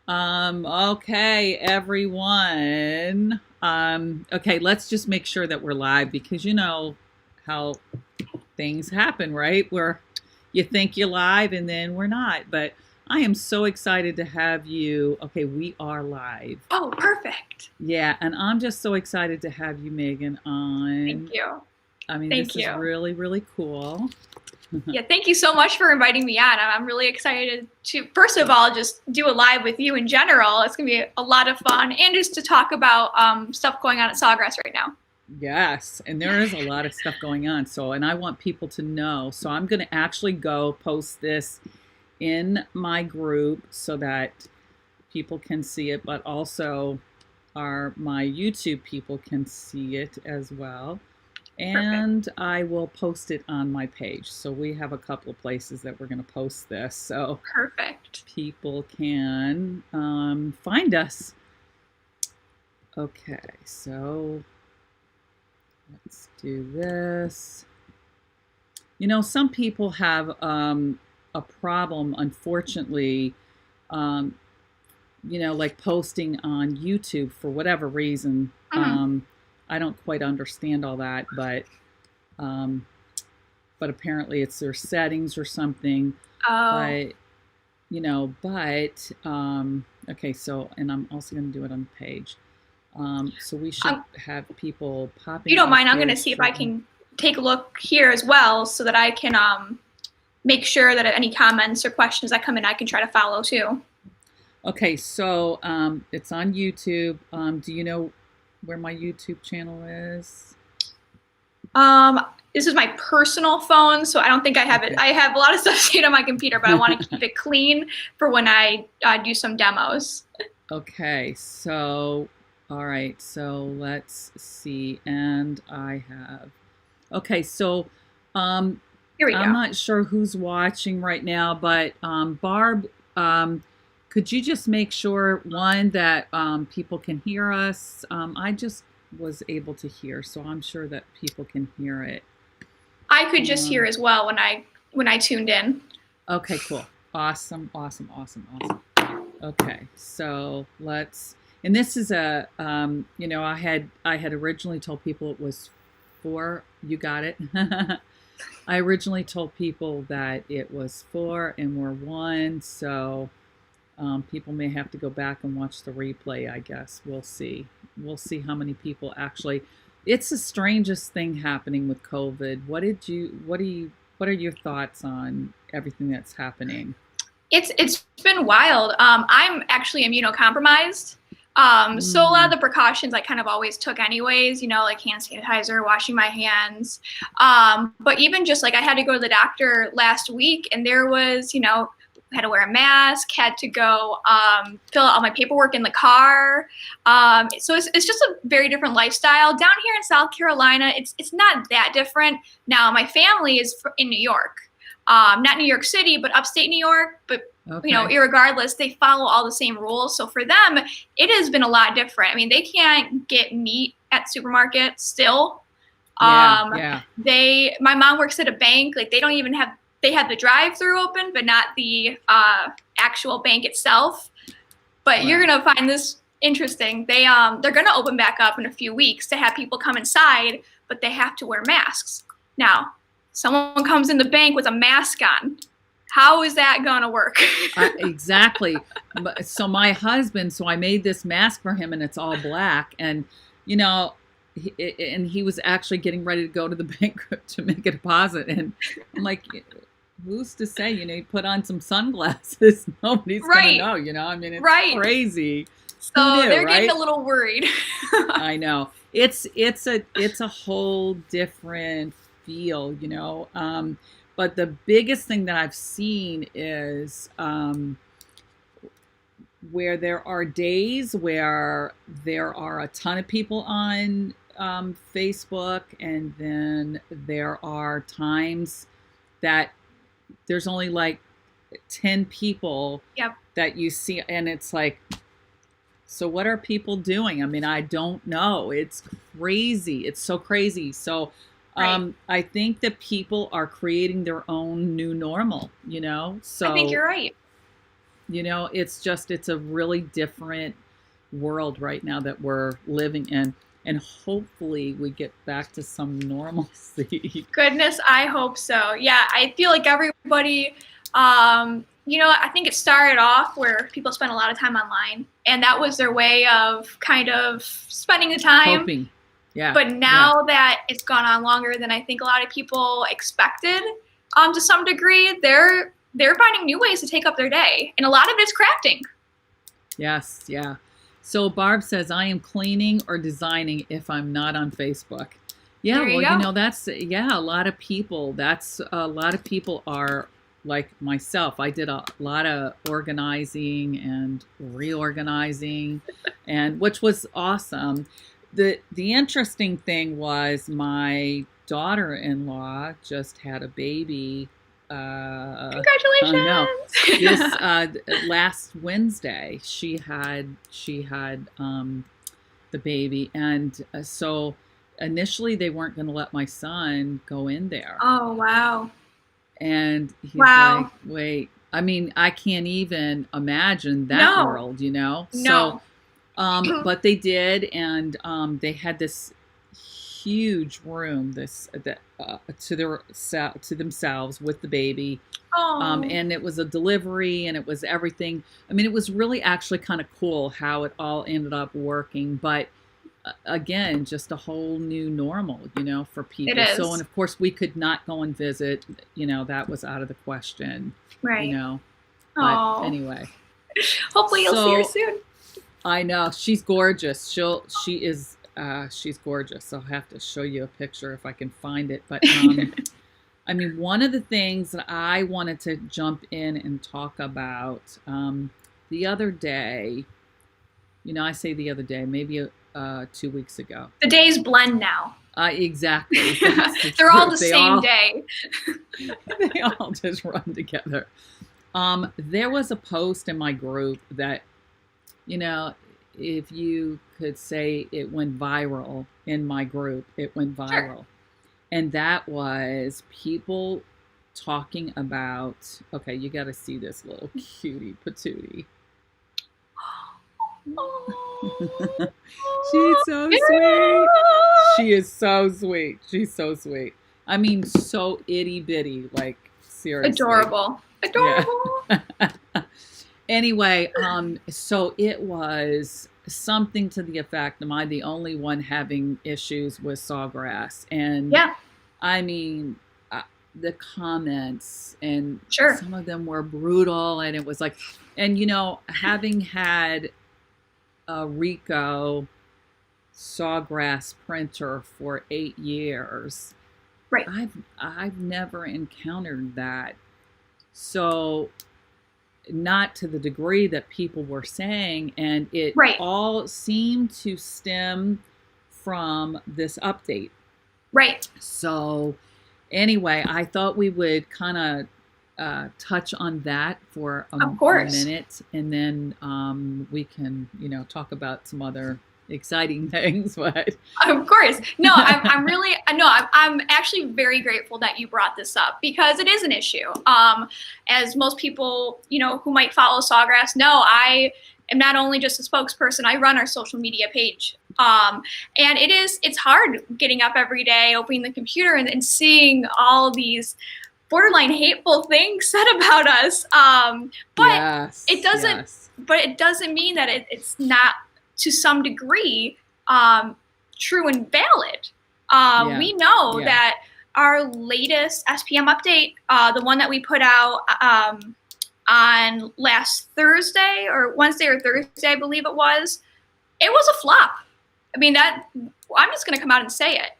Okay, everyone. Okay, let's just make sure that we're live because you know how things happen, right? Where you think you're live and then we're not. But I am so excited to have you. Okay, we are live. Oh, perfect. Yeah, and I'm just so excited to have you, Megan, Thank on. you. I mean, Thank this is you. really, really cool. Yeah, thank you so much for inviting me on. I'm really excited to, first of all, just do a live with you in general. It's going to be a lot of fun and just to talk about stuff going on at Sawgrass right now. Yes, and there is a lot of stuff going on. So, and I want people to know. So, I'm going to actually go post this in my group so that people can see it, but also my YouTube people can see it as well. And Perfect. I will post it on my page. So we have a couple of places that we're going to post this so Perfect. people can find us. Okay, so let's do this. You know, some people have a problem, unfortunately, um, you know, like posting on YouTube for whatever reason. Mm-hmm. I don't quite understand all that, um, but apparently it's their settings or something. Oh, But okay. So, and I'm also going to do it on the page. So we should have people if you popping don't up mind, I'm going here to see if I shortly. can take a look here as well so that I can make sure that any comments or questions that come in, I can try to follow too. Okay, so it's on YouTube. Do you know where my YouTube channel is? Um, this is my personal phone, so I don't think I have it. Okay. I have a lot of stuff saved on my computer, but I want to keep it clean for when I do some demos. Okay, so all right, so let's see. And I have okay, so um Here we I'm go. not sure who's watching right now, but Barb, could you just make sure one that people can hear us? I just was able to hear, so I'm sure that people can hear it. I could just hear Um, as well when I tuned in. okay, cool. Awesome, awesome, awesome, awesome. Okay, so let's. And this is I had originally told people it was four. You got it. I originally told people that it was four and we're one, so people may have to go back and watch the replay. I guess we'll see. We'll see how many people actually. It's the strangest thing happening with COVID. What are your thoughts on everything that's happening? It's been wild. I'm actually immunocompromised. So a lot of Mm, the precautions I kind of always took anyways, like hand sanitizer, washing my hands. But even just like I had to go to the doctor last week and there was, had to wear a mask, had to go fill out all my paperwork in the car. So it's just a very different lifestyle. Down here in South Carolina, it's not that different. Now, my family is in New York. Not New York City, but upstate New York. But okay. irregardless, they follow all the same rules. So for them, it has been a lot different. I mean, they can't get meat at supermarkets still. Yeah, yeah, My mom works at a bank. Like they don't even have, they have the drive-through open, but not the actual bank itself. But you're wow. gonna find this interesting. They're gonna open back up in a few weeks to have people come inside, but they have to wear masks. Now, someone comes in the bank with a mask on. How is that gonna work? Exactly. So my husband, so I made this mask for him, and it's all black, and you know, and he was actually getting ready to go to the bank to make a deposit, and I'm like, who's to say? You know, you put on some sunglasses, nobody's gonna Right, know. You know, I mean, it's right. crazy. Who So knew, they're getting right? a little worried. I know. It's a whole different feel, you know. But the biggest thing that I've seen is where there are days where there are a ton of people on Facebook, and then there are times that there's only like 10 people Yep. that you see, and it's like, so what are people doing? I mean, I don't know. It's crazy. It's so crazy. So Right. I think that people are creating their own new normal, you know? I think So you're right. It's a really different world right now that we're living in. And hopefully we get back to some normalcy. Goodness, I hope so. Yeah, I feel like everybody, I think it started off where people spent a lot of time online, and that was their way of kind of spending the time. Hoping. Yeah. But now that it's gone on longer than I think a lot of people expected, to some degree, they're finding new ways to take up their day, and a lot of it's crafting. Yes, yeah. So Barb says, I am cleaning or designing if I'm not on Facebook. Yeah, well, that's, a lot of people, a lot of people are like myself. I did a lot of organizing and reorganizing, and which was awesome. The interesting thing was my daughter-in-law just had a baby. Congratulations! I know. This last Wednesday, she had the baby, and so initially they weren't going to let my son go in there. Oh wow! And he's like, "Wait, I mean, I can't even imagine that world, No. So, but they did, and they had this huge room to themselves with the baby. And it was a delivery, and it was everything. I mean, it was really actually kind of cool how it all ended up working. But again, just a whole new normal, for people. It is. So, and of course, we could not go and visit. That was out of the question. Right. But anyway. Hopefully, you'll see her soon. I know, she's gorgeous. She's gorgeous. I'll have to show you a picture if I can find it. But I mean, one of the things that I wanted to jump in and talk about the other day, I say the other day, maybe 2 weeks ago. The days blend now. Exactly. They're all the same day. They all just run together. There was a post in my group that, if you could say it went viral in my group, it went viral. Sure. And that was people talking about, okay, you got to see this little cutie Patootie. She's so sweet. She is so sweet. She's so sweet. I mean, so itty bitty, like seriously. Adorable. Yeah. Anyway, so it was something to the effect, am I the only one having issues with Sawgrass? And I mean, the comments, and some of them were brutal, and it was like, and having had a Ricoh Sawgrass printer for 8 years, right? I've never encountered that. So not to the degree that people were saying, and it all seemed to stem from this update. Right. So anyway, I thought we would kind of touch on that for a minute, and then we can, talk about some other exciting things. But of course, no, I'm actually very grateful that you brought this up, because it is an issue. As most people, who might follow Sawgrass know, I am not only just a spokesperson, I run our social media page. And it's hard getting up every day, opening the computer, and seeing all these borderline hateful things said about us. But it doesn't mean that it's not, to some degree, true and valid. We know that our latest SPM update, the one that we put out on last Thursday or Wednesday or Thursday, I believe it was a flop. I mean, I'm just going to come out and say it.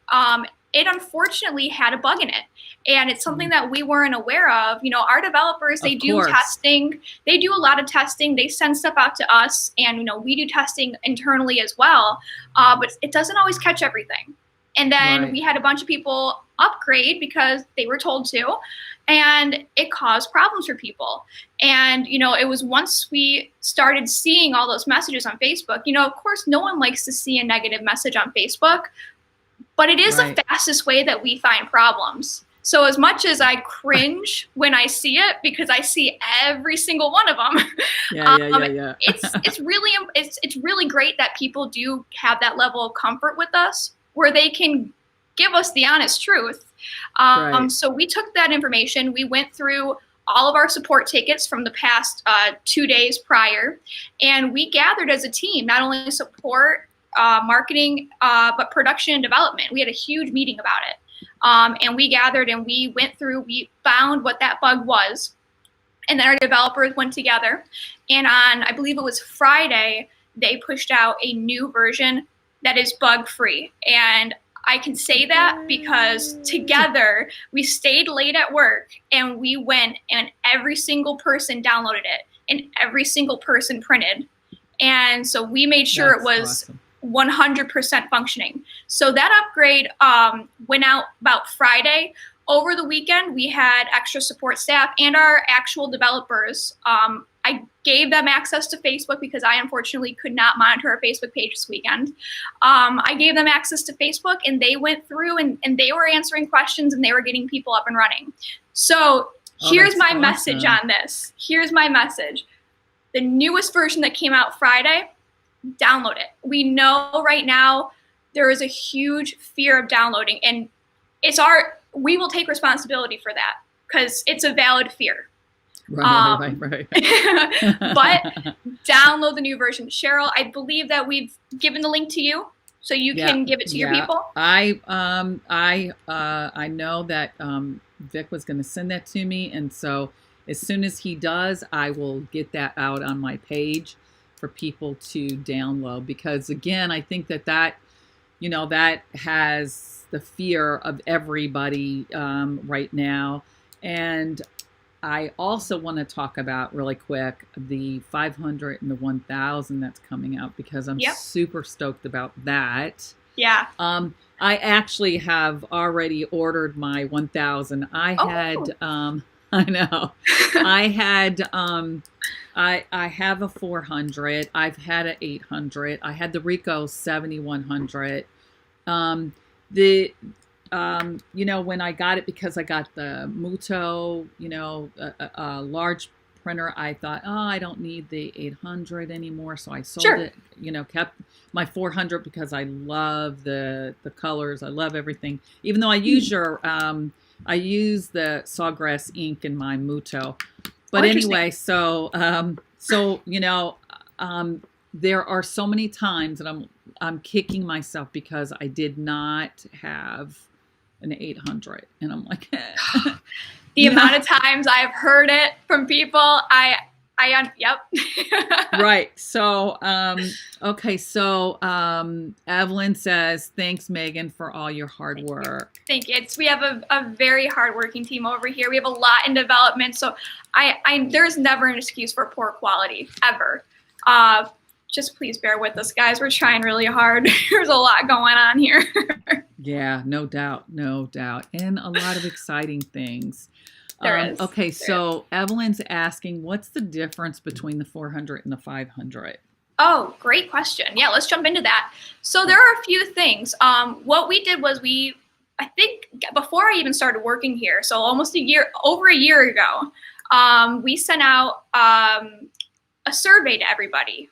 It unfortunately had a bug in it. And it's something that we weren't aware of. Our developers, they do testing. They do a lot of testing. They send stuff out to us, and, we do testing internally as well. But it doesn't always catch everything. And then we had a bunch of people upgrade because they were told to, and it caused problems for people. And, it was once we started seeing all those messages on Facebook, of course, no one likes to see a negative message on Facebook, but it is the fastest way that we find problems. So as much as I cringe when I see it, because I see every single one of them, Yeah. it's really great that people do have that level of comfort with us, where they can give us the honest truth. Right. So we took that information, we went through all of our support tickets from the past 2 days prior, and we gathered as a team, not only support, marketing, but production and development. We had a huge meeting about it. And we gathered and we went through, we found what that bug was. And then our developers went together. And on, I believe it was Friday, they pushed out a new version that is bug free. And I can say that because together we stayed late at work and we went and every single person downloaded it and every single person printed. And so we made sure it was awesome. 100% functioning. So that upgrade went out about Friday. Over the weekend, we had extra support staff and our actual developers. I gave them access to Facebook because I unfortunately could not monitor our Facebook page this weekend. I gave them access to Facebook and they went through and they were answering questions and they were getting people up and running. So here's my message on this. Here's my message. The newest version that came out Friday, download it. We know right now there is a huge fear of downloading, and we will take responsibility for that because it's a valid fear. Right. But download the new version. Cheryl, I believe that we've given the link to you so you can give it to your people. I know that Vic was going to send that to me, and so as soon as he does, I will get that out on my page for people to download, because again, I think that has the fear of everybody right now. And I also want to talk about really quick the 500 and the 1000 that's coming out, because I'm super stoked about that. Yeah. I actually have already ordered my 1000. I know. I have a 400. I've had an 800. I had the Ricoh 7100. When I got it, because I got the Muto, a large printer, I thought, I don't need the 800 anymore. So I sold it, kept my 400 because I love the colors. I love everything. Even though I use I use the Sawgrass ink in my Muto. But anyway, there are so many times that I'm kicking myself because I did not have an 800, and I'm like, the amount of times I've heard it from people, yep. Right. So, okay. So, Evelyn says, thanks, Megan, for all your hard work. Thank you. We have a very hardworking team over here. We have a lot in development. So there's never an excuse for poor quality, ever. Just please bear with us, guys. We're trying really hard. There's a lot going on here. Yeah, no doubt. And a lot of exciting things. There is. Okay, so Evelyn's asking, what's the difference between the 400 and the 500? Oh, great question. Yeah, let's jump into that. So there are a few things. What we did was I think before I even started working here, so over a year ago, we sent out a survey to everybody,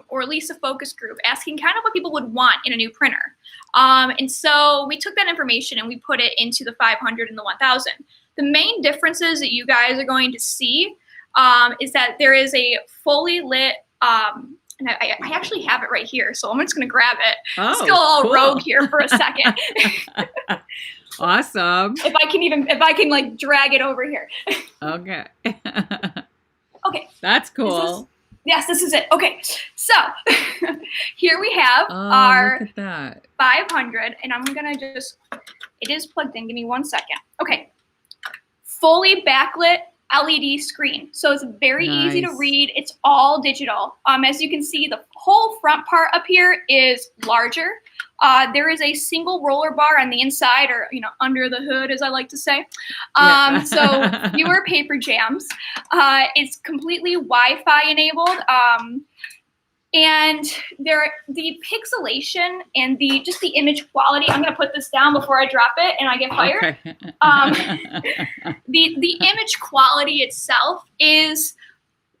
or at least a focus group, asking kind of what people would want in a new printer. And so we took that information and we put it into the 500 and the 1000. The main differences that you guys are going to see is that there is a fully lit, and I actually have it right here, so I'm just going to grab it. Let's go all rogue here for a second. Awesome. If I can like drag it over here. Okay. Okay. That's cool. Yes, this is it. Okay, so here we have our look at that. 500, and I'm gonna it is plugged in. Give me 1 second. Okay, fully backlit LED screen. So it's very easy to read. It's all digital. As you can see, the whole front part up here is larger. There is a single roller bar on the inside, or under the hood, as I like to say. So fewer paper jams. It's completely Wi-Fi enabled. And the pixelation and just the image quality. I'm gonna put this down before I drop it and I get fired. Okay. The image quality itself is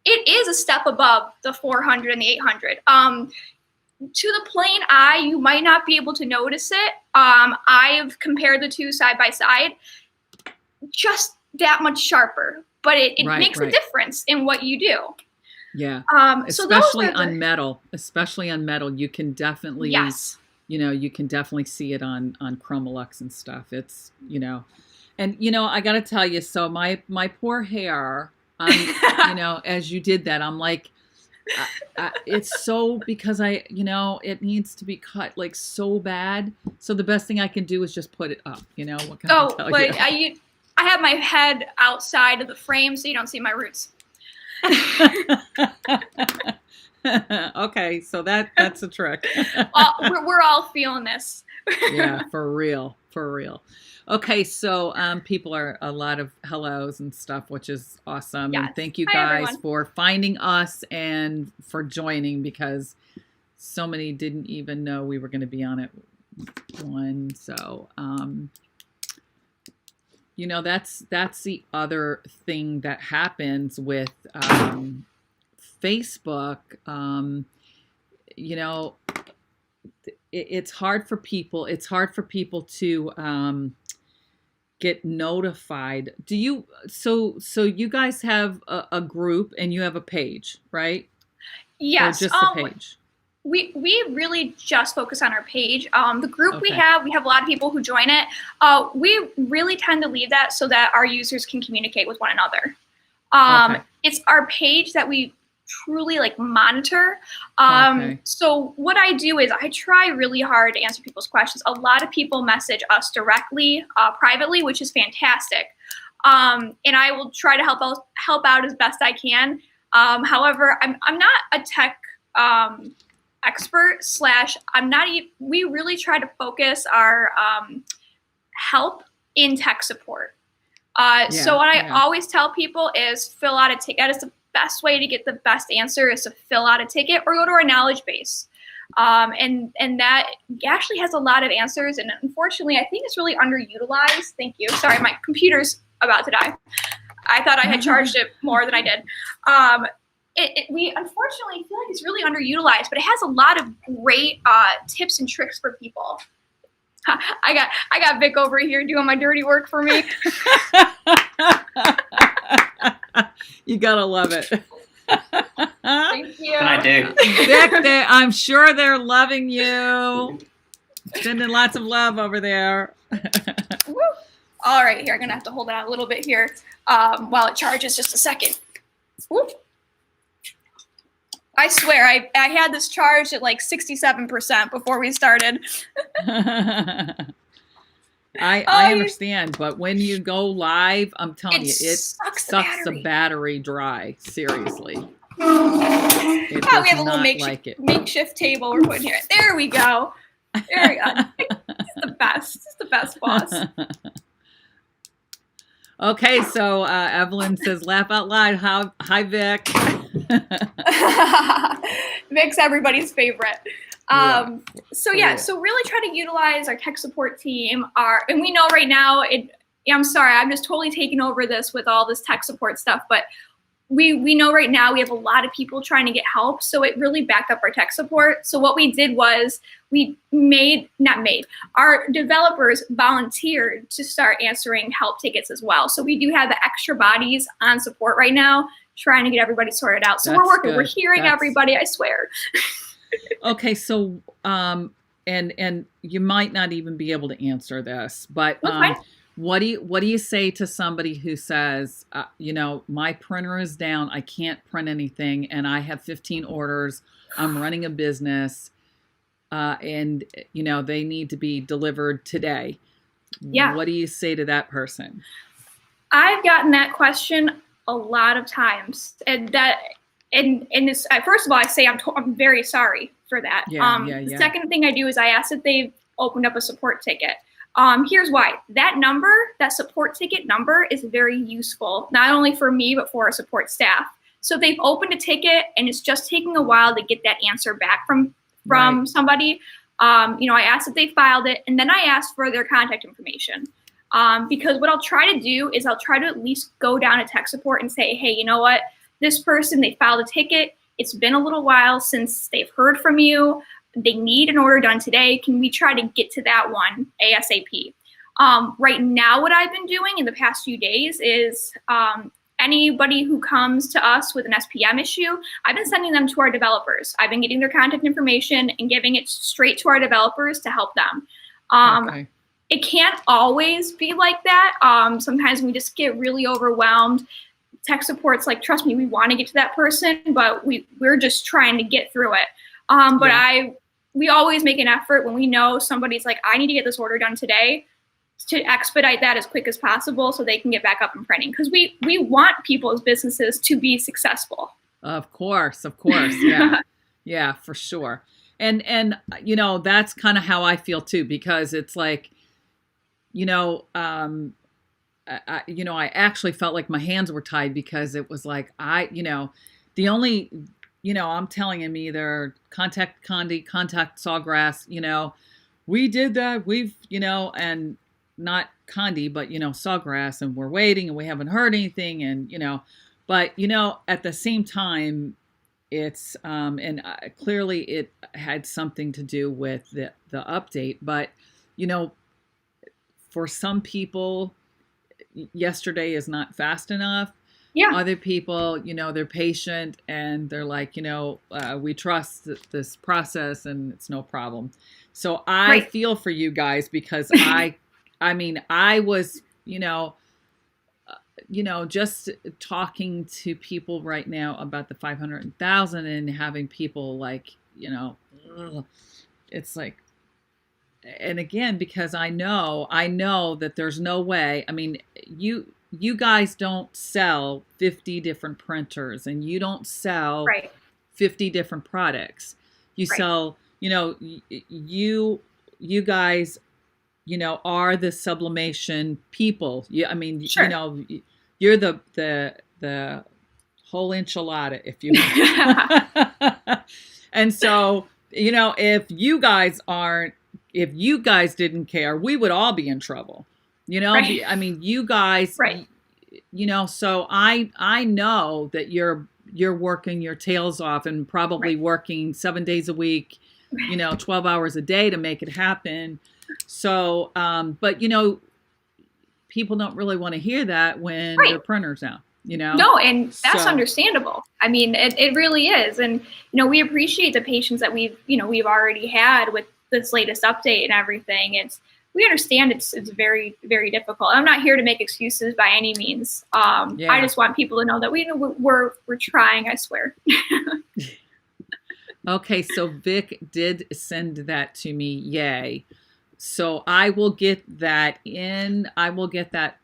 a step above the 400 and the 800. To the plain eye, you might not be able to notice it. I've compared the two side by side, just that much sharper, but it makes a difference in what you do. Yeah. Especially on metal, you can definitely, you can definitely see it on Chroma Lux and stuff. It's, and, I got to tell you, so my poor hair, as you did that, I'm like, it's so, because it needs to be cut like so bad. So the best thing I can do is just put it up, what can I tell you? I have my head outside of the frame so you don't see my roots. Okay, so that's a trick. We're all feeling this. Yeah, for real. Okay, so people are a lot of hellos and stuff, which is awesome. Yes. And thank you Hi, guys everyone. for finding us and for joining, because so many didn't even know we were going to be on it one. So that's the other thing that happens with Facebook. It's hard for people to get notified. Do you? So you guys have a group and you have a page, right? Yes. Or just the page. We really just focus on our page. The group we have a lot of people who join it. We really tend to leave that so that our users can communicate with one another. It's our page that we truly monitor. So what I do is I try really hard to answer people's questions. A lot of people message us directly, privately, which is fantastic. And I will try to help out as best I can. However, I'm not a tech expert / I'm not even, we really try to focus our help in tech support. So what I always tell people is fill out a ticket. That is the best way to get the best answer, is to fill out a ticket or go to our knowledge base. And that actually has a lot of answers. And unfortunately, I think it's really underutilized. Thank you. Sorry, my computer's about to die. I thought I had charged it more than I did. We unfortunately feel like it's really underutilized, but it has a lot of great tips and tricks for people. I got Vic over here doing my dirty work for me. You gotta love it. Thank you. And I do. Vic, I'm sure they're loving you. Sending lots of love over there. Woo. All right, here, I'm gonna have to hold it out a little bit here while it charges. Just a second. Woo. I swear, I had this charged at 67% before we started. I understand, but when you go live, I'm telling you, it sucks the battery dry. Seriously. We have a little makeshift table we're putting here. There we go. There we go. This is the best. This is the best, boss. Okay, so Evelyn says, laugh out loud. Hi, Vic. Vic's everybody's favorite. So really try to utilize our tech support team. And we know right now, I'm sorry, I'm just totally taking over this with all this tech support stuff, but we know right now we have a lot of people trying to get help, so it really backed up our tech support. So what we did was our developers volunteered to start answering help tickets as well. So we do have the extra bodies on support right now, trying to get everybody sorted out. So we're working, we're hearing everybody, I swear. Okay, so and you might not even be able to answer this, but what do you say to somebody who says, my printer is down, I can't print anything, and I have 15 orders, I'm running a business, and they need to be delivered today? Yeah. What do you say to that person? I've gotten that question a lot of times, and this, first of all, I say I'm very sorry for that. The second thing I do is I ask if they've opened up a support ticket. Here's why. That support ticket number is very useful, not only for me, but for our support staff. So they've opened a ticket and it's just taking a while to get that answer back from Right. somebody. I asked if they filed it, and then I asked for their contact information. Because what I'll try to do is I'll try to at least go down to tech support and say, hey, you know what? This person, they filed a ticket. It's been a little while since they've heard from you. They need an order done today. Can we try to get to that one ASAP? Right now, what I've been doing in the past few days is anybody who comes to us with an SPM issue, I've been sending them to our developers. I've been getting their contact information and giving it straight to our developers to help them. Okay. It can't always be like that. Sometimes we just get really overwhelmed. Tech support's like, trust me, we want to get to that person, but we're just trying to get through it. We always make an effort when we know somebody's like, I need to get this order done today, to expedite that as quick as possible so they can get back up and printing. Because we want people's businesses to be successful. Of course. Yeah. Yeah, for sure. And that's kind of how I feel too, because it's like, I actually felt like my hands were tied because it was like, the only, I'm telling him either contact Condi, contact Sawgrass, we did that. We've, and not Condi, but, Sawgrass, and we're waiting and we haven't heard anything. And, but, at the same time, it's, clearly it had something to do with the update, but, for some people, yesterday is not fast enough. Yeah. Other people, they're patient and they're like, we trust this process and it's no problem. So I feel for you guys because I was, just talking to people right now about the 500,000 and having people like, it's like, and again, because I know that there's no way. I mean, you guys don't sell 50 different printers and you don't sell 50 different products. You sell, you guys, are the sublimation people. You're the whole enchilada, if you will. And so, if you guys didn't care, we would all be in trouble. I mean, you guys, so I know that you're working your tails off and probably working 7 days a week, 12 hours a day to make it happen. So, but people don't really want to hear that when their printer's out, No, and that's understandable. I mean, it really is. And, we appreciate the patience that we've already had with this latest update and everything. We understand it's very, very difficult. I'm not here to make excuses by any means. I just want people to know that we're trying, I swear. Okay, so Vic did send that to me. Yay. So I will get that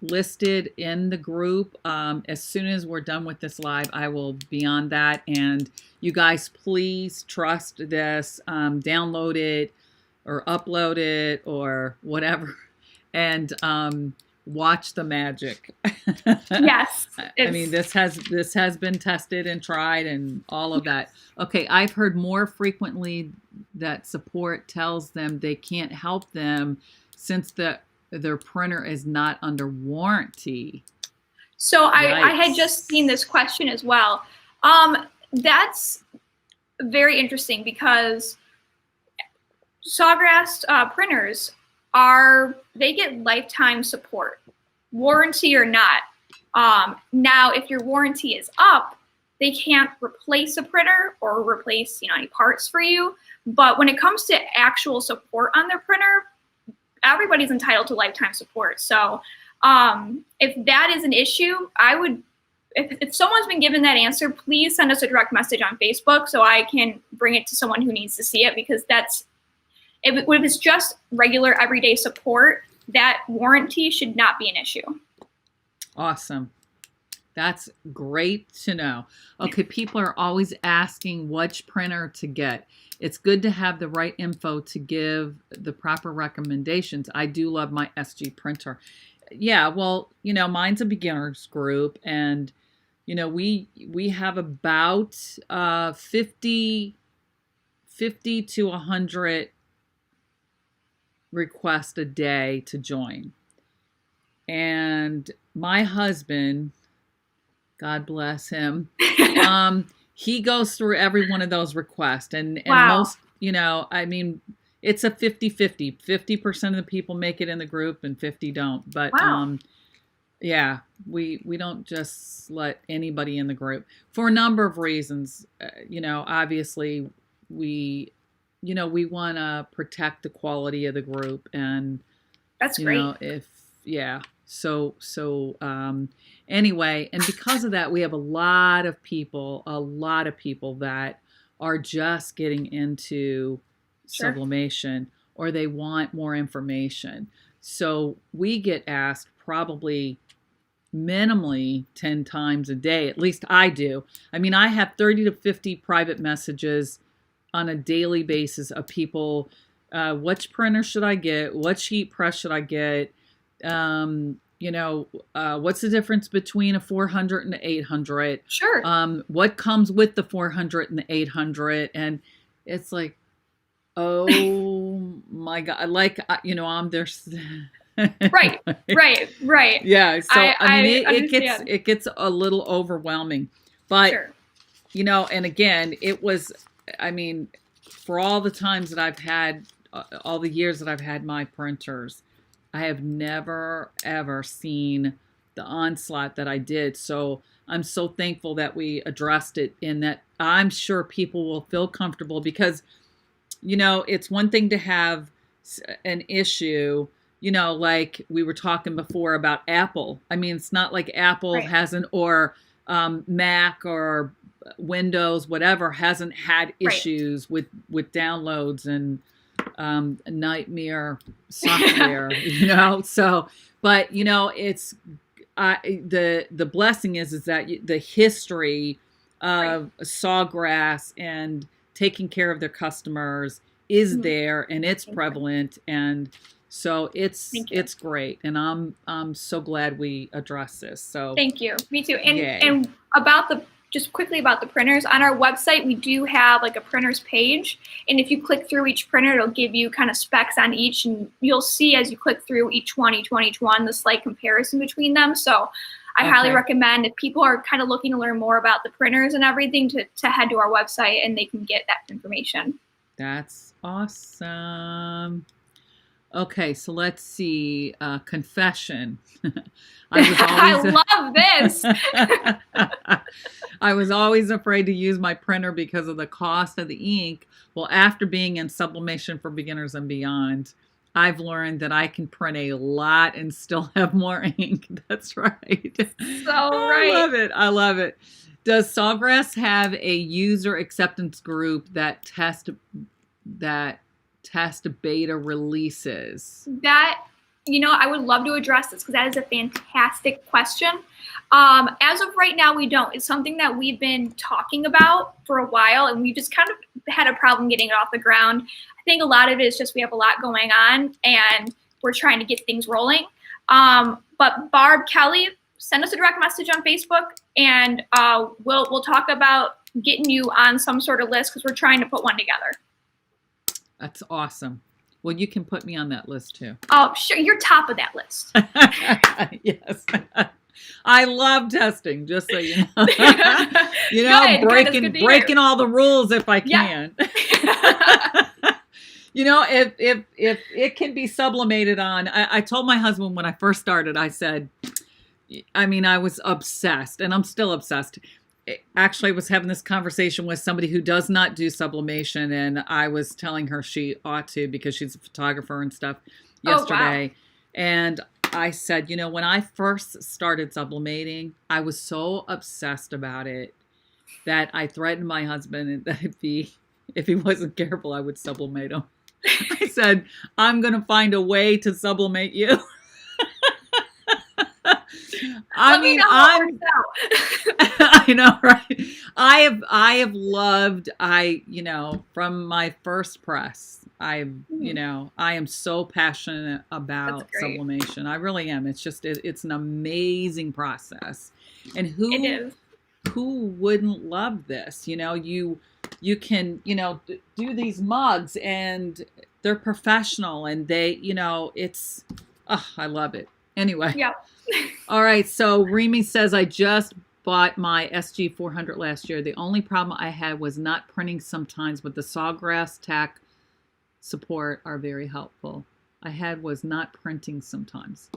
listed in the group. As soon as we're done with this live, I will be on that. And you guys, please trust this, download it or upload it or whatever, and watch the magic. Yes. I mean, this has been tested and tried and all of that. Okay, I've heard more frequently that support tells them they can't help them since their printer is not under warranty. So I had just seen this question as well. That's very interesting because Sawgrass printers they get lifetime support, warranty or not. Now, if your warranty is up, they can't replace a printer or replace any parts for you. But when it comes to actual support on their printer, everybody's entitled to lifetime support. So if that is an issue, if someone's been given that answer, please send us a direct message on Facebook so I can bring it to someone who needs to see it, because if it's just regular everyday support, that warranty should not be an issue. Awesome. That's great to know. Okay, people are always asking which printer to get. It's good to have the right info to give the proper recommendations. I do love my SG printer. Yeah, well, mine's a beginner's group, and we have about 50 to 100 requests a day to join. And my husband, God bless him, he goes through every one of those requests. And Wow. most, I mean, it's a 50-50. 50% of the people make it in the group and 50 don't. But Wow. yeah, we don't just let anybody in the group for a number of reasons. Obviously we want to protect the quality of the group, and That's great. Anyway, and because of that, we have a lot of people that are just getting into Sure. sublimation, or they want more information. So we get asked probably minimally 10 times a day. At least I do. I mean, I have 30 to 50 private messages on a daily basis of people, which printer should I get? What sheet press should I get? What's the difference between a 400 and an 800? Sure. What comes with the 400 and the 800? And it's like, oh my God, like, I'm there. Right. Yeah. So I mean, understand. it gets a little overwhelming, but Sure. and again, it was, I mean, for all the times that I've had, all the years that I've had my printers, I have never, ever seen the onslaught that I did. So I'm so thankful that we addressed it, in that I'm sure people will feel comfortable, because, it's one thing to have an issue, like we were talking before about Apple. I mean, it's not like Apple Right. hasn't, or Mac or Windows, whatever, hasn't had issues with downloads and nightmare software, So, but it's the blessing is that the history of Sawgrass and taking care of their customers is there, and it's prevalent, and so it's great, and I'm so glad we addressed this. So thank you. Me too. And yay. and just quickly about the printers, on our website we do have like a printers page, and if you click through each printer, it'll give you kind of specs on each, and you'll see as you click through each one, the slight comparison between them. So I highly recommend, if people are kind of looking to learn more about the printers and everything, to head to our website, and they can get that information. That's awesome. Okay, so let's see. Confession. I love this. I was always afraid to use my printer because of the cost of the ink. Well, after being in Sublimation for Beginners and Beyond, I've learned that I can print a lot and still have more ink. That's right. Right. I love it. Does Sawgrass have a user acceptance group that test beta releases? That, I would love to address this, because that is a fantastic question. As of right now, we don't. It's something that we've been talking about for a while, and we just kind of had a problem getting it off the ground. I think a lot of it is just we have a lot going on, and we're trying to get things rolling. But Barb, Kelly, send us a direct message on Facebook, and we'll talk about getting you on some sort of list, because we're trying to put one together. That's awesome. Well, you can put me on that list too. Oh, sure. You're top of that list. Yes. I love testing, just so you know. Breaking all the rules if I can. If it can be sublimated on, I told my husband when I first started, I said, I was obsessed, and I'm still obsessed. Actually, I was having this conversation with somebody who does not do sublimation, and I was telling her she ought to, because she's a photographer and stuff, yesterday. Wow. And I said, when I first started sublimating, I was so obsessed about it that I threatened my husband that if he wasn't careful, I would sublimate him. I said, I'm going to find a way to sublimate you. I know, right? I have loved, from my first press, I am so passionate about sublimation. I really am. It's just, it's an amazing process. And it is. who wouldn't love this? You can, do these mugs and they're professional and they, it's, oh, I love it. Anyway. Yeah. All right. So Remy says, I just bought my SG400 last year. The only problem I had was not printing sometimes, but the Sawgrass tack support are very helpful. I had was not printing sometimes.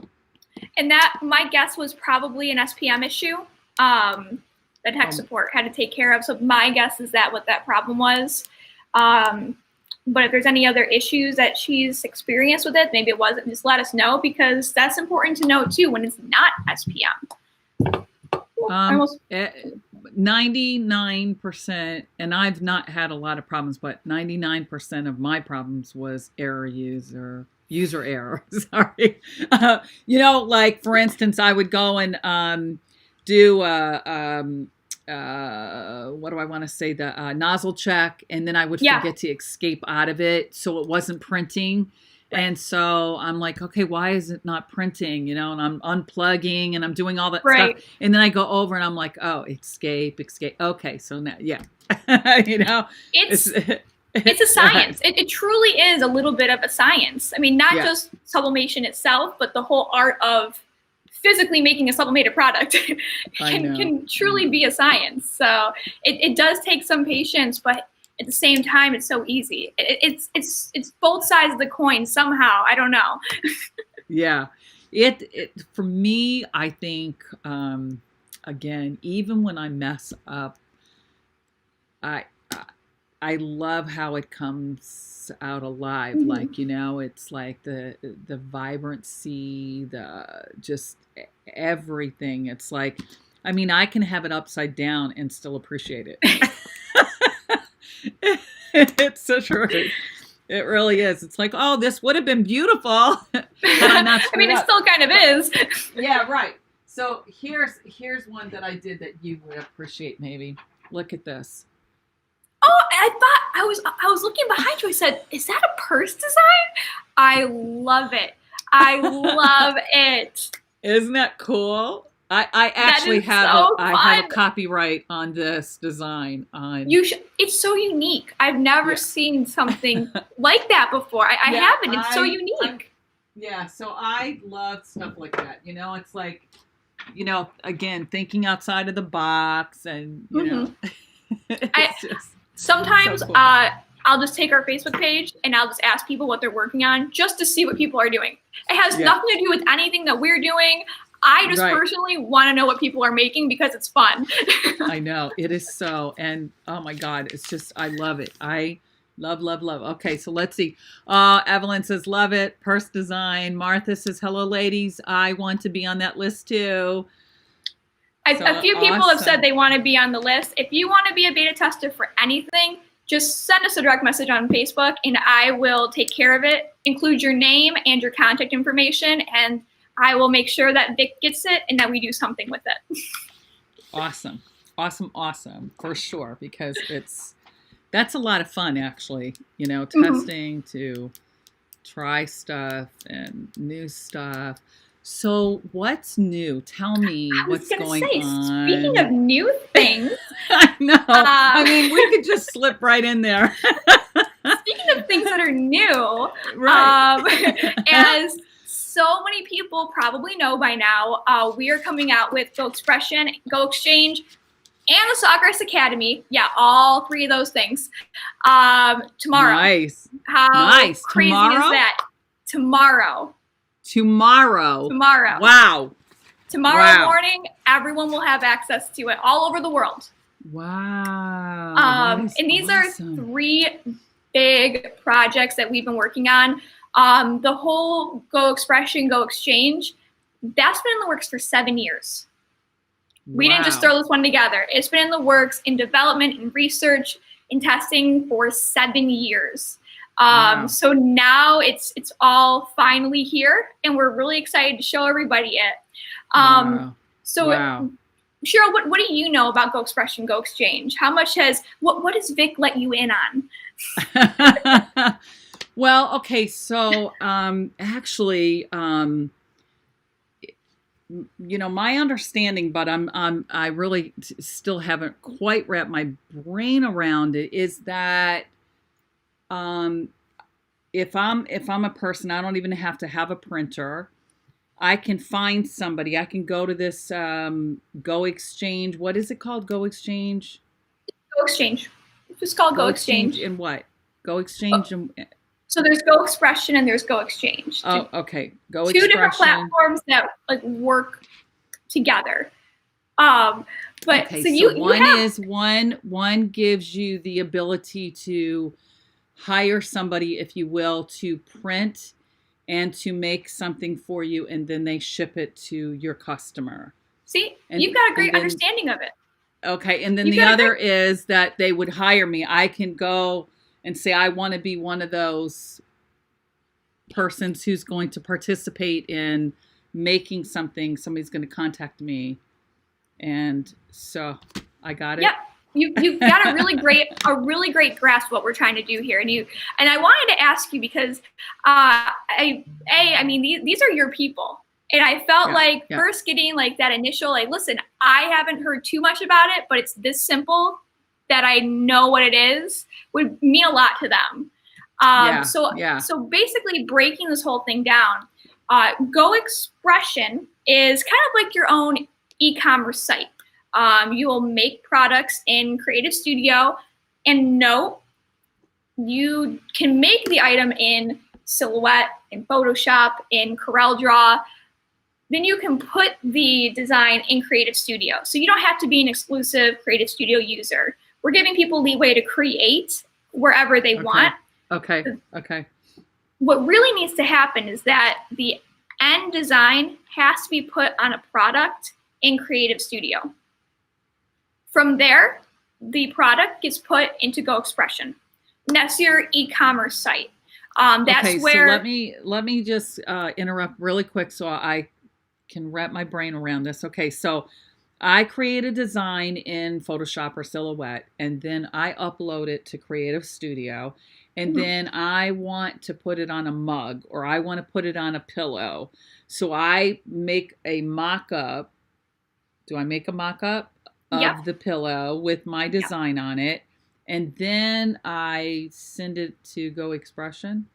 And that, my guess was probably an SPM issue that tech support had to take care of. So my guess is that what that problem was. But if there's any other issues that she's experienced with it, maybe it wasn't, just let us know, because that's important to know too when it's not SPM. 99%, and I've not had a lot of problems, but 99% of my problems was user error. Sorry. Like for instance, I would go and do what do I want to say? The nozzle check, and then I would forget to escape out of it, so it wasn't printing. And so I'm like, okay, why is it not printing? And I'm unplugging and I'm doing all that stuff. And then I go over and I'm like, oh, escape. Okay, so now, it's a science. It truly is a little bit of a science. I mean, not just sublimation itself, but the whole art of physically making a sublimated product can truly be a science. So it does take some patience, but at the same time, it's so easy. It's both sides of the coin somehow. I don't know. Yeah, it for me, I think again, even when I mess up, I love how it comes out alive. Mm-hmm. Like, it's like the vibrancy, the just everything. It's like, I mean, I can have it upside down and still appreciate it. It's so true. It really is. It's like, oh, this would have been beautiful. But I'm not I mean, it still kind of is. Yeah, right. So here's one that I did that you would appreciate maybe. Look at this. Oh, I thought I was looking behind you. I said, is that a purse design? I love it. I love it. Isn't that cool? I actually have I have a copyright on this design. It's so unique. I've never seen something like that before. I haven't. It's so unique. So I love stuff like that. It's like, again, thinking outside of the box, and sometimes so cool. I'll just take our Facebook page and I'll just ask people what they're working on just to see what people are doing. It has nothing to do with anything that we're doing. I just personally want to know what people are making because it's fun. I know. It is so. And oh my God, it's just, I love it. I love. Okay, so let's see. Evelyn says, love it. Purse design. Martha says, hello, ladies. I want to be on that list too. A few people have said they want to be on the list. If you want to be a beta tester for anything, just send us a direct message on Facebook and I will take care of it. Include your name and your contact information, and I will make sure that Vic gets it and that we do something with it. Awesome. For sure. Because that's a lot of fun, actually, testing to try stuff and new stuff. So what's new? Tell me what's going on. Speaking of new things. I know. I mean, we could just slip right in there. Speaking of things that are new, as so many people probably know by now, we are coming out with Go Expression, Go Exchange, and the Sawgrass Academy. Yeah, all three of those things. Tomorrow. Nice. How crazy is that? Tomorrow. Wow. Tomorrow morning, everyone will have access to it all over the world. Wow. And these are three big projects that we've been working on. The whole Go Expression, Go Exchange, that's been in the works for 7 years. We didn't just throw this one together. It's been in the works in development and research and testing for 7 years. So now it's all finally here, and we're really excited to show everybody it. So Cheryl, what do you know about Go Expression, Go Exchange? What does Vic let you in on? Well, okay, so actually, my understanding, but I really still haven't quite wrapped my brain around it, is that um, if I'm a person, I don't even have to have a printer. I can find somebody. I can go to this Go Exchange. What is it called? Go Exchange? Go Exchange. It's just called Go Go Exchange Exchange. in what? Go Oh, Exchange and so there's Go Expression and there's Go Exchange. oh, okay. Go Two different Expression. platforms that like work together. Um, but Okay, so so you one have, is one gives you the ability to hire somebody, if you will, to print and to make something for you, and then they ship it to your customer. see, And you've got a and great then understanding of it. okay, and then You've the got a great, other is that they would hire me. I can go and say I want to be one of those persons who's going to participate in making something. Somebody's going to contact me, and so I got it. yep. You've got a really great grasp of what we're trying to do here, and I wanted to ask you because I mean these are your people, and I felt Yeah, like yeah. first getting like that initial like, listen, I haven't heard too much about it, but it's this simple that I know what it is would mean a lot to them. Yeah, So yeah. so basically breaking this whole thing down, Go Expression is kind of like your own e-commerce site. You will make products in Creative Studio, and note, you can make the item in Silhouette, in Photoshop, in CorelDRAW. Then you can put the design in Creative Studio. So you don't have to be an exclusive Creative Studio user. We're giving people leeway to create wherever they Okay, want. okay, okay. What really needs to happen is that the end design has to be put on a product in Creative Studio. From there, the product gets put into Go Expression. And that's your e-commerce site. That's Okay, so where, let me just interrupt really quick so I can wrap my brain around this. Okay, so I create a design in Photoshop or Silhouette, and then I upload it to Creative Studio, and then I want to put it on a mug or I want to put it on a pillow. So I make a mock-up. Do I make a mock-up yep, of the pillow with my yep, design on it? And then I send it to Go Expression.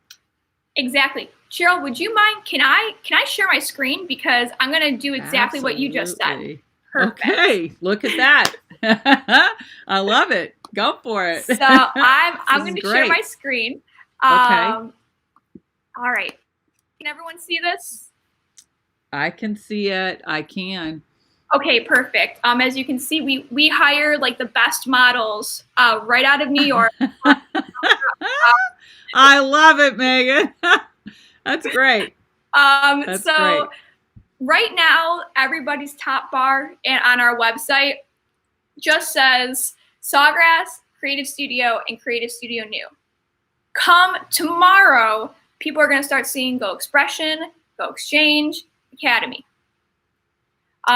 exactly. Cheryl, would you mind? Can I share my screen because I'm gonna do exactly what you just said. Absolutely. Perfect. Okay, look at that. I love it. Go for it. So I'm This is going to share my great. screen. Okay, All right. Can everyone see this? I can see it. I can. Okay, perfect. As you can see, we hire like the best models right out of New York. I love it, Megan. That's great. That's So great. right now, everybody's top bar and on our website just says Sawgrass, Creative Studio, and Creative Studio New. Come tomorrow, people are going to start seeing Go Expression, Go Exchange, Academy. So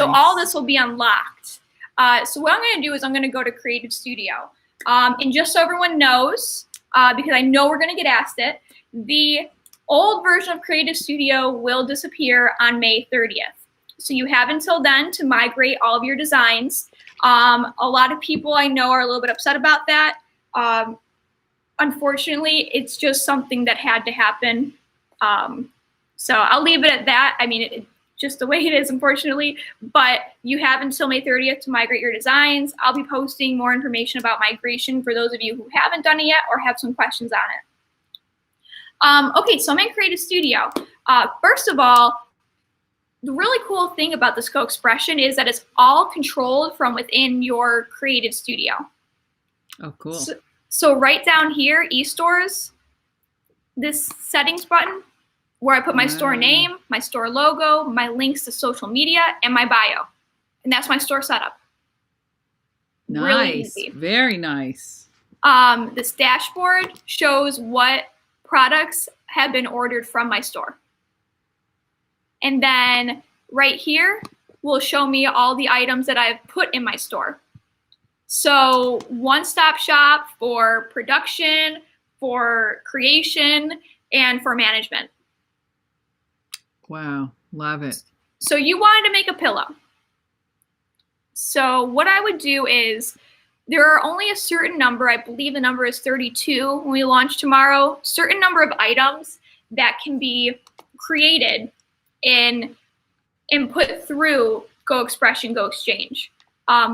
all Nice. this will be unlocked. So what I'm going to do is I'm going to go to Creative Studio. And just so everyone knows, because I know we're going to get asked it, the old version of Creative Studio will disappear on May 30th. So you have until then to migrate all of your designs. A lot of people I know are a little bit upset about that. Unfortunately, it's just something that had to happen. So I'll leave it at that. I mean, it just the way it is, unfortunately. But you have until May 30th to migrate your designs. I'll be posting more information about migration for those of you who haven't done it yet or have some questions on it. Okay, so I'm in Creative Studio. First of all, the really cool thing about this Go Expression is that it's all controlled from within your Creative Studio. Oh, cool. So right down here, eStores, this settings button where I put my store name, my store logo, my links to social media, and my bio. And that's my store setup. Nice. Really easy. Very nice. This dashboard shows what products have been ordered from my store. And then right here will show me all the items that I've put in my store. So one-stop shop for production, for creation, and for management. Wow. Love it. So you wanted to make a pillow. So what I would do is there are only a certain number, I believe the number is 32 when we launch tomorrow, certain number of items that can be created and put through Go Expression, Go Exchange.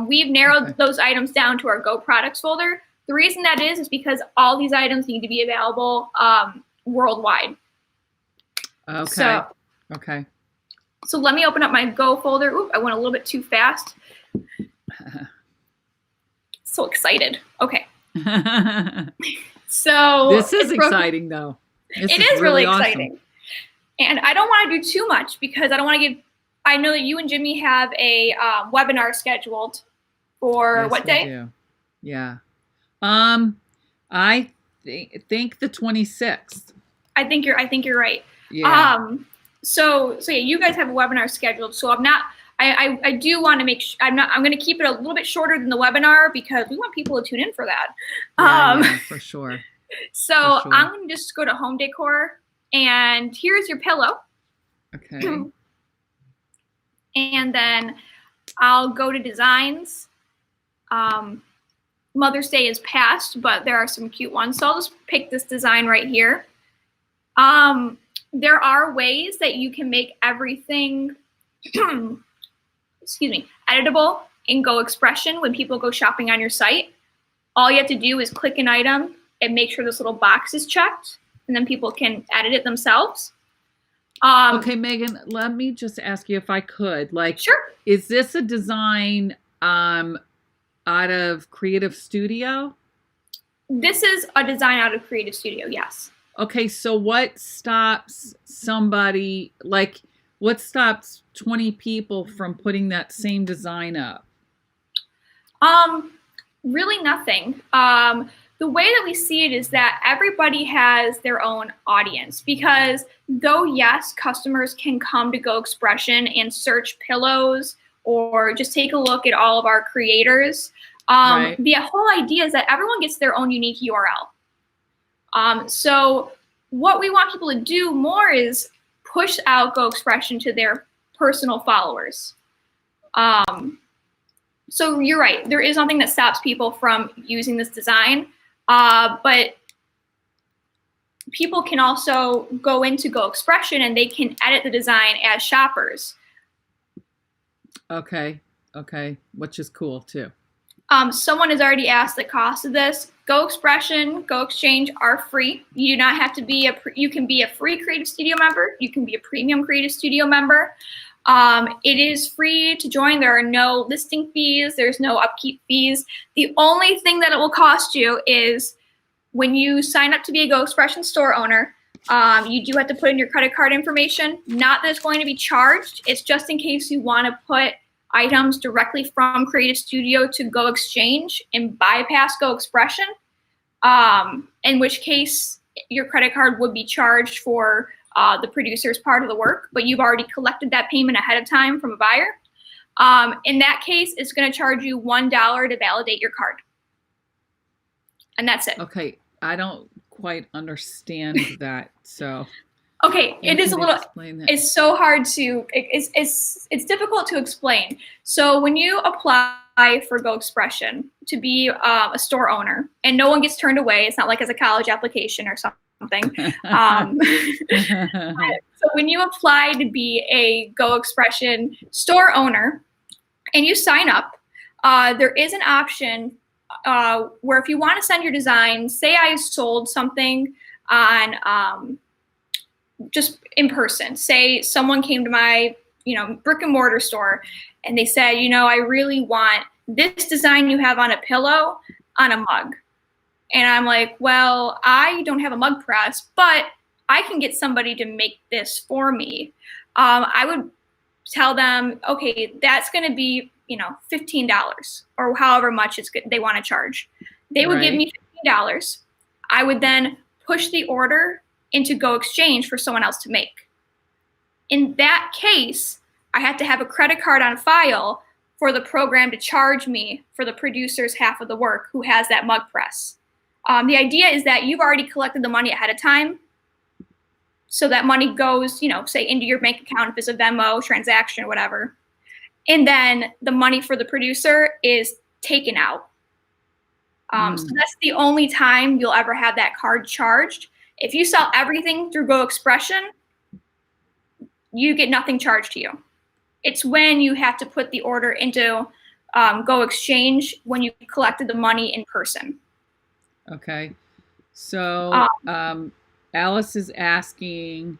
We've narrowed those items down to our Go products folder. The reason that is because all these items need to be available worldwide. Okay. So let me open up my Go folder. Oop, I went a little bit too fast. So excited. Okay. So this is exciting, though. It is really exciting. And I don't want to do too much because I don't want to give. I know that you and Jimmy have a webinar scheduled for what day? Do. Yeah. I think the 26th. I think you're right. Yeah. So yeah, you guys have a webinar scheduled. So I do want to make sure I'm going to keep it a little bit shorter than the webinar because we want people to tune in for that. Yeah, for sure. So I'm going to just go to home decor and here's your pillow. Okay. And then I'll go to designs. Mother's Day is past, but there are some cute ones. So I'll just pick this design right here. There are ways that you can make everything, editable in Go Expression when people go shopping on your site. All you have to do is click an item and make sure this little box is checked, and then people can edit it themselves. Okay, Megan, let me just ask you if I could. Sure. Is this a design out of Creative Studio? This is a design out of Creative Studio, yes. Okay, so what stops somebody, what stops 20 people from putting that same design up? Really nothing. The way that we see it is that everybody has their own audience because though, yes, customers can come to Go Expression and search pillows or just take a look at all of our creators, Right. The whole idea is that everyone gets their own unique URL. So what we want people to do more is push out Go Expression to their personal followers. So you're right. There is something that stops people from using this design, but people can also go into Go Expression and they can edit the design as shoppers. Okay, which is cool too. Someone has already asked the cost of this. Go Expression, Go Exchange are free. You do not have to be you can be a free Creative Studio member. You can be a premium Creative Studio member. It is free to join. There are no listing fees. There's no upkeep fees. The only thing that it will cost you is when you sign up to be a Go Expression store owner, you do have to put in your credit card information. Not that it's going to be charged. It's just in case you want to put items directly from Creative Studio to Go Exchange and bypass Go Expression, in which case your credit card would be charged for the producer's part of the work, but you've already collected that payment ahead of time from a buyer. In that case, it's going to charge you $1 to validate your card. And that's it. Okay, I don't quite understand that, so. Okay, it is a little, it's so hard to, it's difficult to explain. So when you apply for Go Expression to be a store owner, and no one gets turned away, it's not like as a college application or something. So when you apply to be a Go Expression store owner and you sign up, there is an option where if you want to send your design, say I sold something on just in person. Say someone came to my, brick and mortar store and they said, I really want this design you have on a pillow on a mug. And I'm like, well, I don't have a mug press, but I can get somebody to make this for me. I would tell them, okay, that's going to be, $15 or however much they want to charge. They would give me $15. I would then push the order into Go Exchange for someone else to make. In that case, I have to have a credit card on file for the program to charge me for the producer's half of the work who has that mug press. The idea is that you've already collected the money ahead of time. So that money goes, say into your bank account if it's a Venmo transaction or whatever. And then the money for the producer is taken out. So that's the only time you'll ever have that card charged. If you sell everything through Go Expression, you get nothing charged to you. It's when you have to put the order into Go Exchange when you collected the money in person. Okay. So Alice is asking,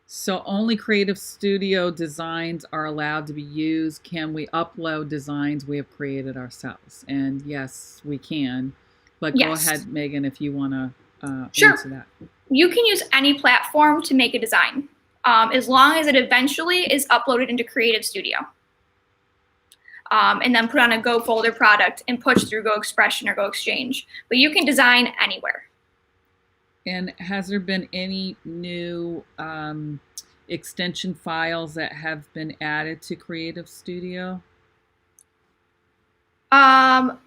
so only Creative Studio designs are allowed to be used. Can we upload designs we have created ourselves? And yes, we can. But go ahead, Megan, if you want to answer that. You can use any platform to make a design, as long as it eventually is uploaded into Creative Studio. And then put on a Go folder product and push through Go Expression or Go Exchange. But you can design anywhere. And has there been any new extension files that have been added to Creative Studio? For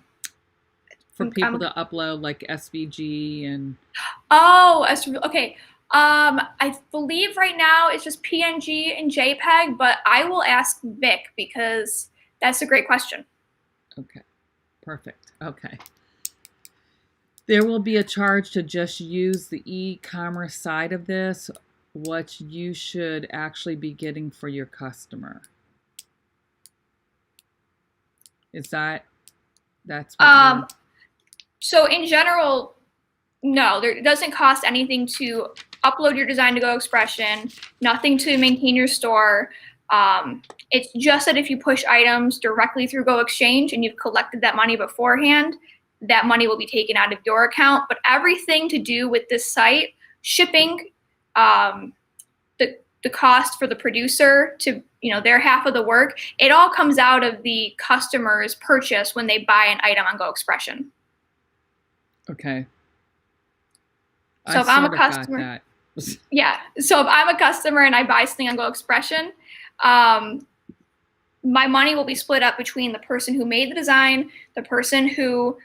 people to upload, like SVG and... Oh, okay. I believe right now it's just PNG and JPEG, but I will ask Vic because that's a great question. Okay, perfect. Okay. There will be a charge to just use the e-commerce side of this, what you should actually be getting for your customer. That's what so in general, no, it doesn't cost anything to upload your design to Go Expression, nothing to maintain your store. It's just that if you push items directly through Go Exchange and you've collected that money beforehand, that money will be taken out of your account. But everything to do with this site, shipping, the cost for the producer to, their half of the work, it all comes out of the customer's purchase when they buy an item on Go Expression. Okay. So if I'm a customer, yeah. So if I'm a customer and I buy something on Go Expression, my money will be split up between the person who made the design, the person who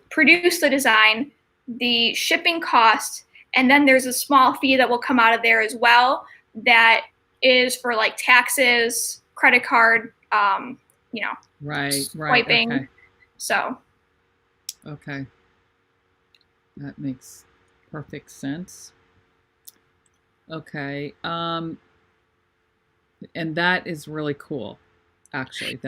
produced the design, the shipping cost, and then there's a small fee that will come out of there as well that is for like taxes, credit card, swiping. Okay. So. Okay. That makes perfect sense. Okay. And that is really cool. Actually,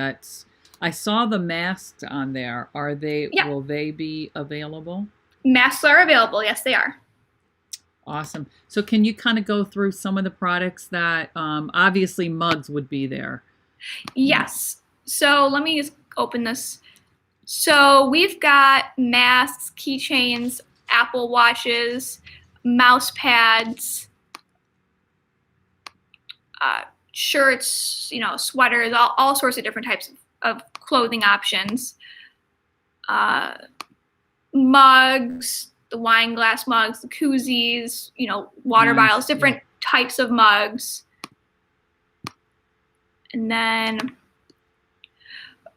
I saw the masks on there. Will they be available? Masks are available. Yes, they are. Awesome. So can you kind of go through some of the products that, obviously mugs would be there? Yes. So let me just open this. So we've got masks, keychains, Apple watches, mouse pads, shirts, sweaters, all sorts of different types of clothing options. Mugs, the wine glass mugs, the koozies, water bottles, different types of mugs. And then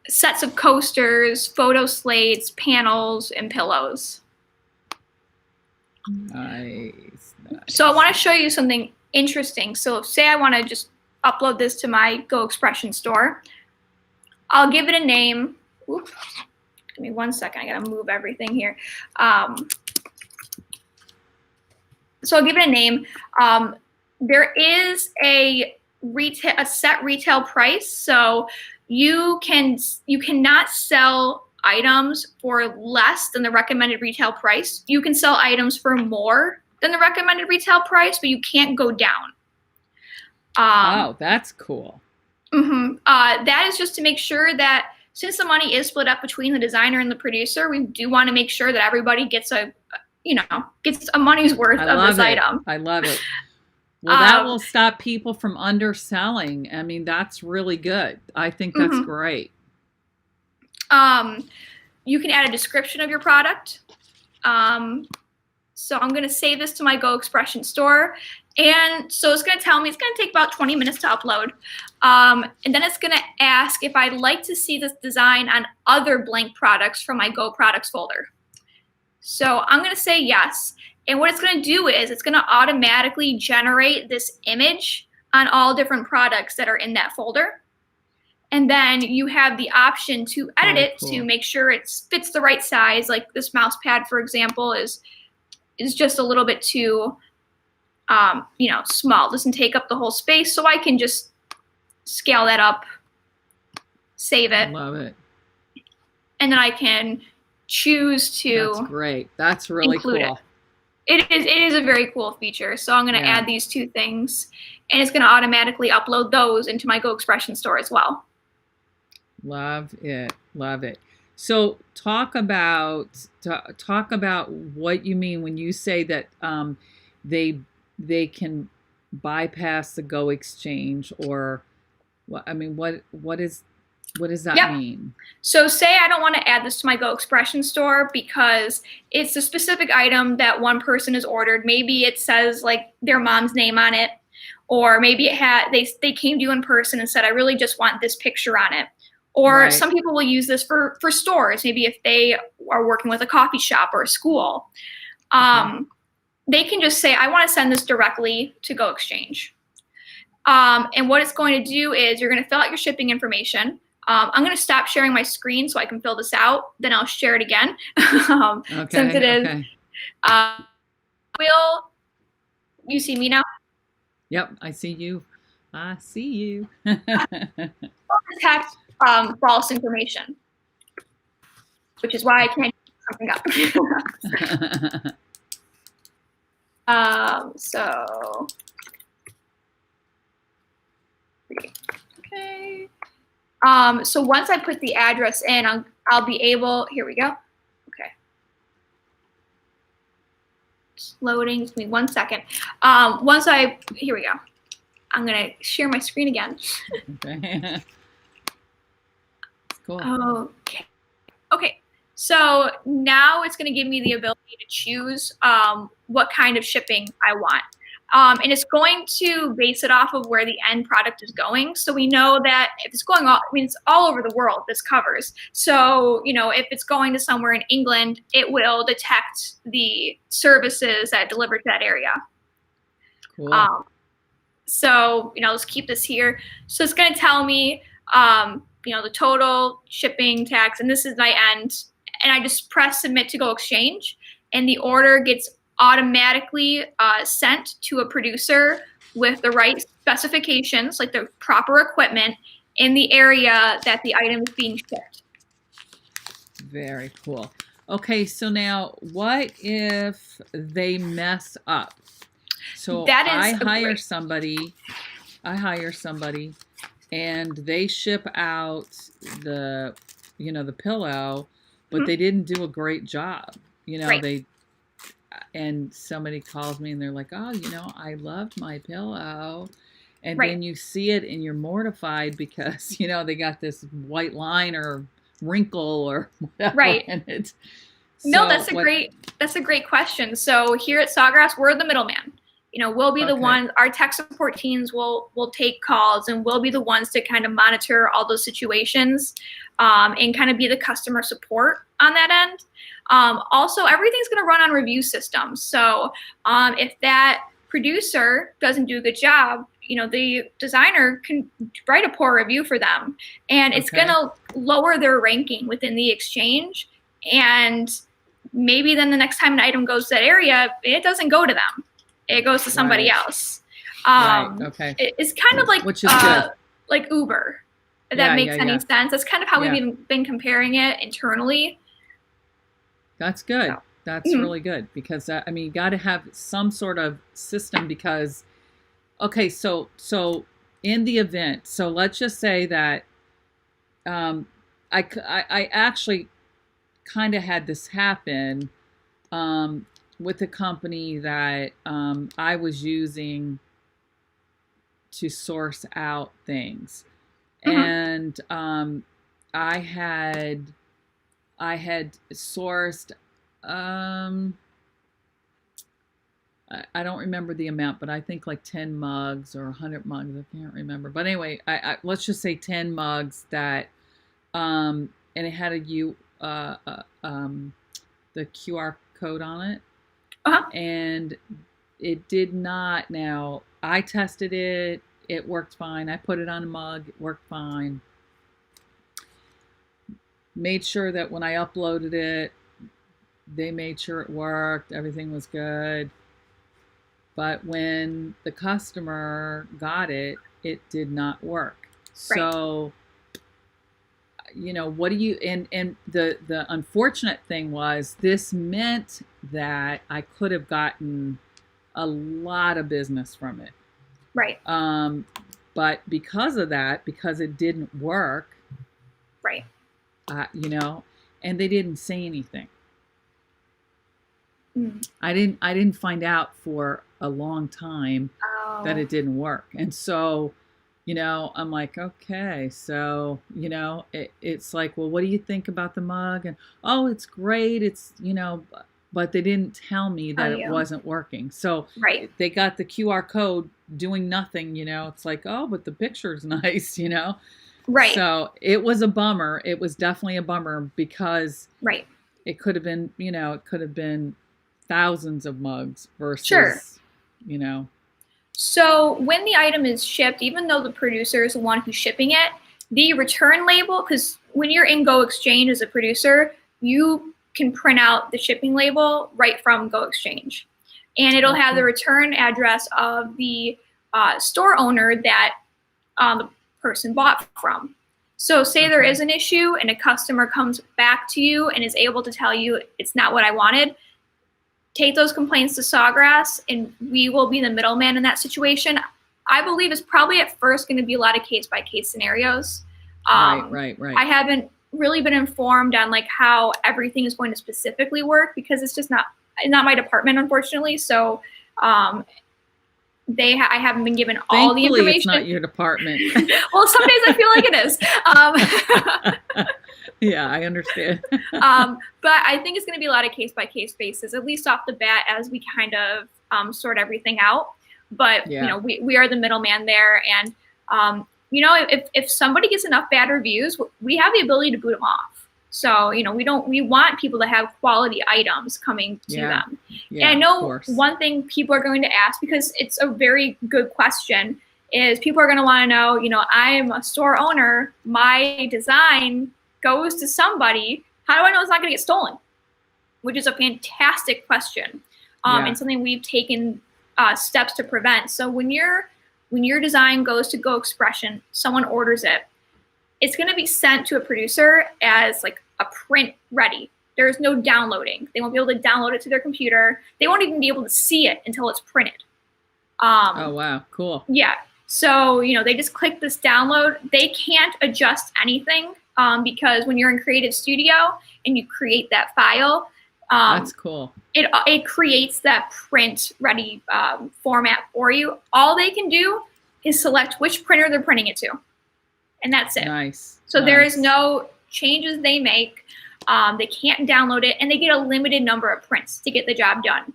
sets of coasters, photo slates, panels, and pillows. Nice. So I want to show you something interesting. So say I want to just upload this to my Go Expression store. I'll give it a name. Oops. Give me 1 second. I got to move everything here. So I'll give it a name. There is a set retail price. So you cannot sell items for less than the recommended retail price. You can sell items for more than the recommended retail price, but you can't go down. Oh, that's cool. That is just to make sure that since the money is split up between the designer and the producer, we do want to make sure that everybody gets a money's worth of this item. I love it. Well, that will stop people from underselling. I mean, that's really good. I think that's great. You can add a description of your product. So I'm going to save this to my Go Expression store. And so it's going to tell me it's going to take about 20 minutes to upload. And then it's going to ask if I'd like to see this design on other blank products from my Go products folder. So I'm going to say yes. And what it's going to do is it's going to automatically generate this image on all different products that are in that folder. And then you have the option to edit Oh, it cool. to make sure it fits the right size. Like this mouse pad, for example, is just a little bit too, small. Doesn't take up the whole space. So I can just scale that up, save it. Love it. And then I can choose to. That's great. That's really cool. It is a very cool feature. So I'm going to add these two things, and it's going to automatically upload those into my Go Expression store as well. Love it. Love it. So talk about what you mean when you say that they can bypass the Go Exchange, or what? I mean, what does that mean? So say I don't want to add this to my Go Expression store because it's a specific item that one person has ordered. Maybe it says like their mom's name on it, or maybe they came to you in person and said, I really just want this picture on it. Or some people will use this for stores, maybe if they are working with a coffee shop or a school. They can just say, I want to send this directly to Go Exchange. And what it's going to do is you're going to fill out your shipping information. I'm going to stop sharing my screen so I can fill this out. Then I'll share it again. Since it is. Will you see me now? Yep, I see you. I see you. Detect false information, which is why I can't do something up. So, okay. So once I put the address in, I'll be able, here we go. Okay. It's loading, give me 1 second. Here we go. I'm gonna share my screen again. Okay. Cool. Okay. So now it's gonna give me the ability to choose what kind of shipping I want. And it's going to base it off of where the end product is going. So we know that if it's going it's all over the world, this covers. So, if it's going to somewhere in England, it will detect the services that deliver to that area. Cool. So, let's keep this here. So it's going to tell me, the total shipping tax, and this is my end. And I just press submit to Go Exchange, and the order gets automatically sent to a producer with the right specifications, like the proper equipment, in the area that the item is being shipped. Very cool. Okay, so now what if they mess up? So I hire somebody, and they ship out the pillow, but they didn't do a great job. And somebody calls me and they're like, oh, I loved my pillow. And then you see it and you're mortified because, they got this white line or wrinkle or whatever. Right. In it. No, that's a great question. So here at Sawgrass, we're the middleman. We'll be the ones, our tech support teams will take calls, and we'll be the ones to kind of monitor all those situations and kind of be the customer support on that end. Also, everything's going to run on review systems. So if that producer doesn't do a good job, the designer can write a poor review for them, and it's going to lower their ranking within the exchange. And maybe then the next time an item goes to that area, it doesn't go to them. It goes to somebody else. It's kind of like like Uber. If that makes any sense. That's kind of how we've been comparing it internally. That's good. That's really good because you got to have some sort of system because, so in the event, so let's just say that I actually kind of had this happen with a company that I was using to source out things, and I had sourced, I don't remember the amount, but I think like 10 mugs or 100 mugs. I can't remember. But anyway, I let's just say 10 mugs that, and it had the QR code on it, Uh-huh. and it did not. Now I tested it. It worked fine. I put it on a mug. It worked fine. Made sure that when I uploaded it, they made sure it worked. Everything was good. But when the customer got it, it did not work. Right. So, you know, what do you, and the unfortunate thing was this meant that I could have gotten a lot of business from it. Right. But because of that, because it didn't work, right. You know, and they didn't say anything. Mm. I didn't find out for a long time that it didn't work. And so, you know, I'm like, okay, so, you know, it's like, well, what do you think about the mug? And, oh, it's great. It's, you know, but they didn't tell me that it wasn't working. So right. they got the QR code doing nothing, you know, it's like, oh, but the picture's nice, you know? Right. So it was a bummer. It was definitely a bummer because right. it could have been, you know, it could have been thousands of mugs versus, sure. you know. So when the item is shipped, even though the producer is the one who's shipping it, the return label, because when you're in Go Exchange as a producer, you can print out the shipping label right from Go Exchange. And it'll have the return address of the store owner that the person bought from. So say there is an issue and a customer comes back to you and is able to tell you it's not what I wanted, take those complaints to Sawgrass and we will be the middleman in that situation. I believe it's probably at first going to be a lot of case-by-case scenarios. Right. I haven't really been informed on like how everything is going to specifically work because it's just not my department, unfortunately. So I haven't been given all the information. It's not your department. Well, some days I feel like it is. Yeah, I understand. But I think it's going to be a lot of case-by-case basis, at least off the bat, as we kind of sort everything out. But you know, we are the middleman there, and you know, if somebody gets enough bad reviews, we have the ability to boot them off. So you know, we want people to have quality items coming to them. Yeah, and I know one thing people are going to ask, because it's a very good question, is people are going to want to know, you know, I'm a store owner, my design goes to somebody, how do I know it's not going to get stolen? Which is a fantastic question, and something we've taken steps to prevent. So when your design goes to Go Expression, someone orders it, it's going to be sent to a producer as like a print ready. There's no downloading. They won't be able to download it to their computer. They won't even be able to see it until it's printed. Oh, wow. Cool. Yeah. So, you know, they just click this download. They can't adjust anything because when you're in Creative Studio and you create that file, that's cool. It creates that print ready format for you. All they can do is select which printer they're printing it to. And that's it. Nice. So there is no changes they make. They can't download it, and they get a limited number of prints to get the job done.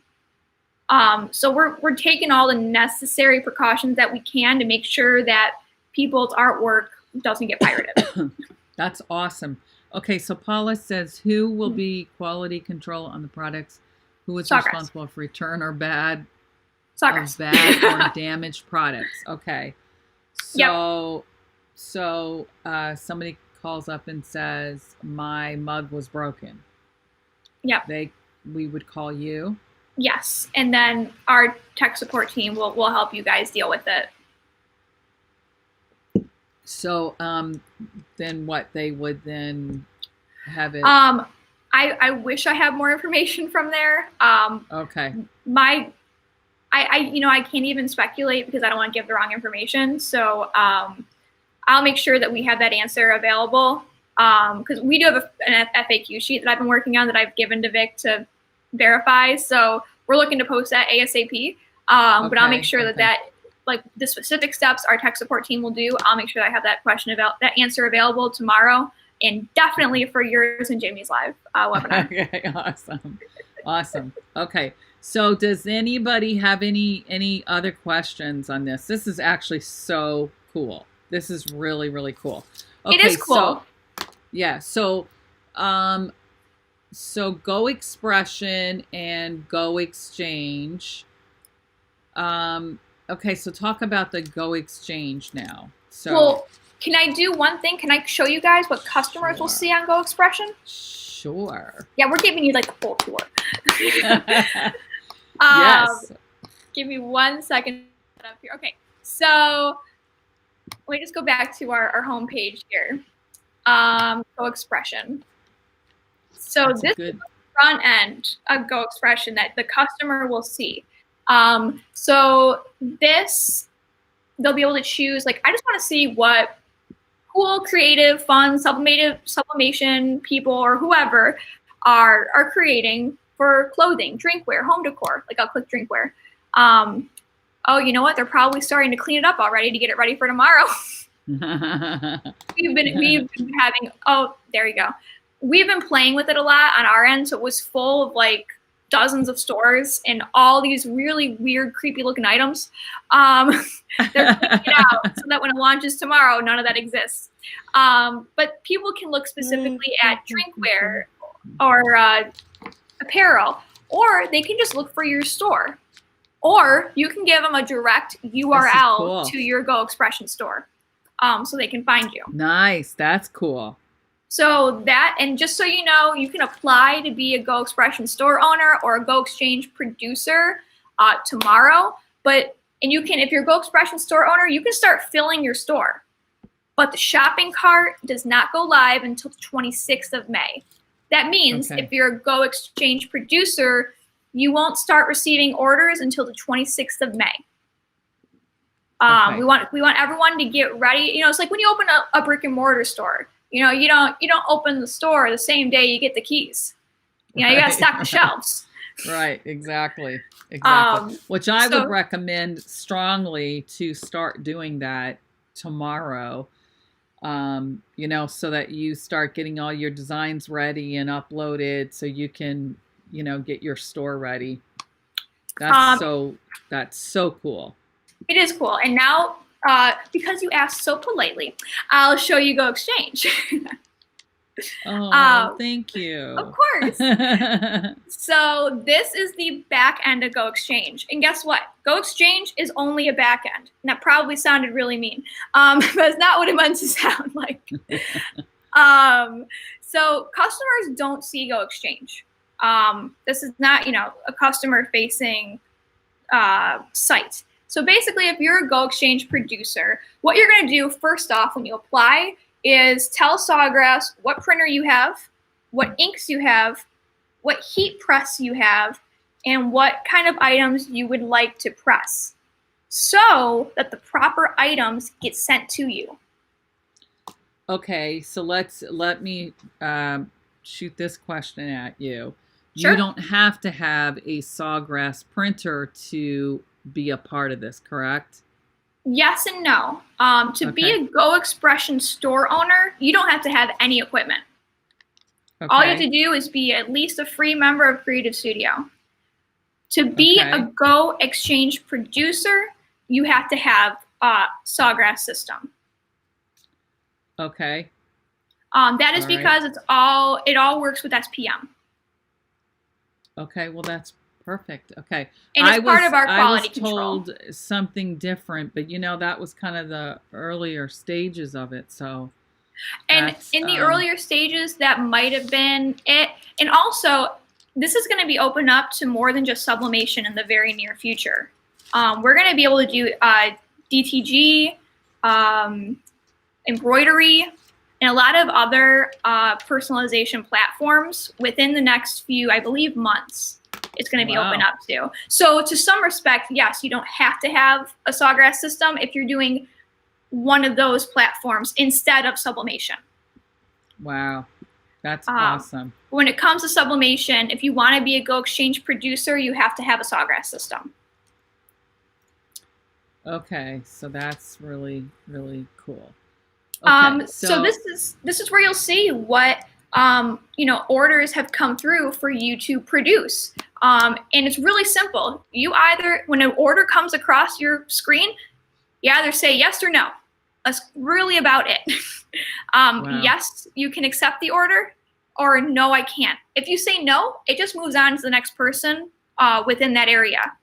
So we're taking all the necessary precautions that we can to make sure that people's artwork doesn't get pirated. That's awesome. Okay, so Paula says, who will be quality control on the products? Who is responsible for return or bad or damaged products? Okay. So So somebody calls up and says, my mug was broken. Yep. We would call you. Yes. And then our tech support team will help you guys deal with it. So then what? They would then have it. I wish I had more information from there. Okay. I can't even speculate because I don't want to give the wrong information. So I'll make sure that we have that answer available. Because we do have an FAQ sheet that I've been working on that I've given to Vic to verify. So we're looking to post that ASAP. But I'll make sure that like the specific steps our tech support team will do, I'll make sure that I have that answer available tomorrow, and definitely for yours and Jamie's live webinar. Okay, awesome. Okay, so does anybody have any other questions on this? This is actually so cool. This is really, really cool. Okay, it is cool. So so Go Expression and Go Exchange. Okay, so talk about the Go Exchange now. So Well, can I do one thing? Can I show you guys what customers will sure, see on Go Expression? sure. Yeah, we're giving you like a full tour. um, Yes. Give me 1 second up here. Okay, so let me just go back to our home page here. Go Expression. So That's a this is good. the front end of Go Expression that the customer will see. So this, they'll be able to choose, like, I just want to see what cool, creative, fun, sublimation people or whoever are creating for clothing, drinkware, home decor. Like I'll click drinkware. Oh, you know what? They're probably starting to clean it up already to get it ready for tomorrow. we've been having, oh, there you go. We've been playing with it a lot on our end, so it was full of like dozens of stores and all these really weird, creepy looking items. They're cleaning it out so that when it launches tomorrow, none of that exists. But people can look specifically at drinkware or apparel, or they can just look for your store. Or you can give them a direct URL cool. to your Go Expression store, so they can find you. Nice. That's cool. So that, and just so you know, you can apply to be a Go Expression store owner or a Go Exchange producer tomorrow. And you can, if you're a Go Expression store owner, you can start filling your store. But the shopping cart does not go live until the 26th of May. That means if you're a Go Exchange producer, you won't start receiving orders until the 26th of May. We want everyone to get ready. You know, it's like when you open a brick and mortar store. You know, you don't open the store the same day you get the keys. You know, you got to stock the shelves. Right, exactly. Which I would recommend strongly to start doing that tomorrow. You know, so that you start getting all your designs ready and uploaded so you can, you know, get your store ready. That's so cool. It is cool. And now, because you asked so politely, I'll show you Go Exchange. Oh, thank you. Of course. So this is the back end of Go Exchange. And guess what? Go Exchange is only a back end. And that probably sounded really mean. But it's not what it meant to sound like. So customers don't see Go Exchange. This is not, you know, a customer-facing site. So basically, if you're a Go Exchange producer, what you're going to do first off when you apply is tell Sawgrass what printer you have, what inks you have, what heat press you have, and what kind of items you would like to press so that the proper items get sent to you. Okay, so let me shoot this question at you. Sure. You don't have to have a Sawgrass printer to be a part of this, correct? Yes and no. To be a Go Expression store owner, you don't have to have any equipment. All you have to do is be at least a free member of Creative Studio. To be a Go Exchange producer, you have to have a Sawgrass system. Okay. That is because it all works with SPM. Okay, well that's perfect. Okay. And it's part of our quality control. I was told something different, but you know, that was kind of the earlier stages of it. So and in the earlier stages, that might have been it. And also, this is going to be open up to more than just sublimation in the very near future. We're going to be able to do DTG, embroidery, and a lot of other personalization platforms within the next few, I believe, months. It's going to be open up to. So to some respect, yes, you don't have to have a Sawgrass system if you're doing one of those platforms instead of sublimation. Wow. That's awesome. When it comes to sublimation, if you want to be a Go Exchange producer, you have to have a Sawgrass system. Okay, so that's really, really cool. Okay, so this is where you'll see what orders have come through for you to produce. And it's really simple. You either, when an order comes across your screen, you either say yes or no. That's really about it. Yes, you can accept the order. or no, I can't. If you say no, it just moves on to the next person within that area.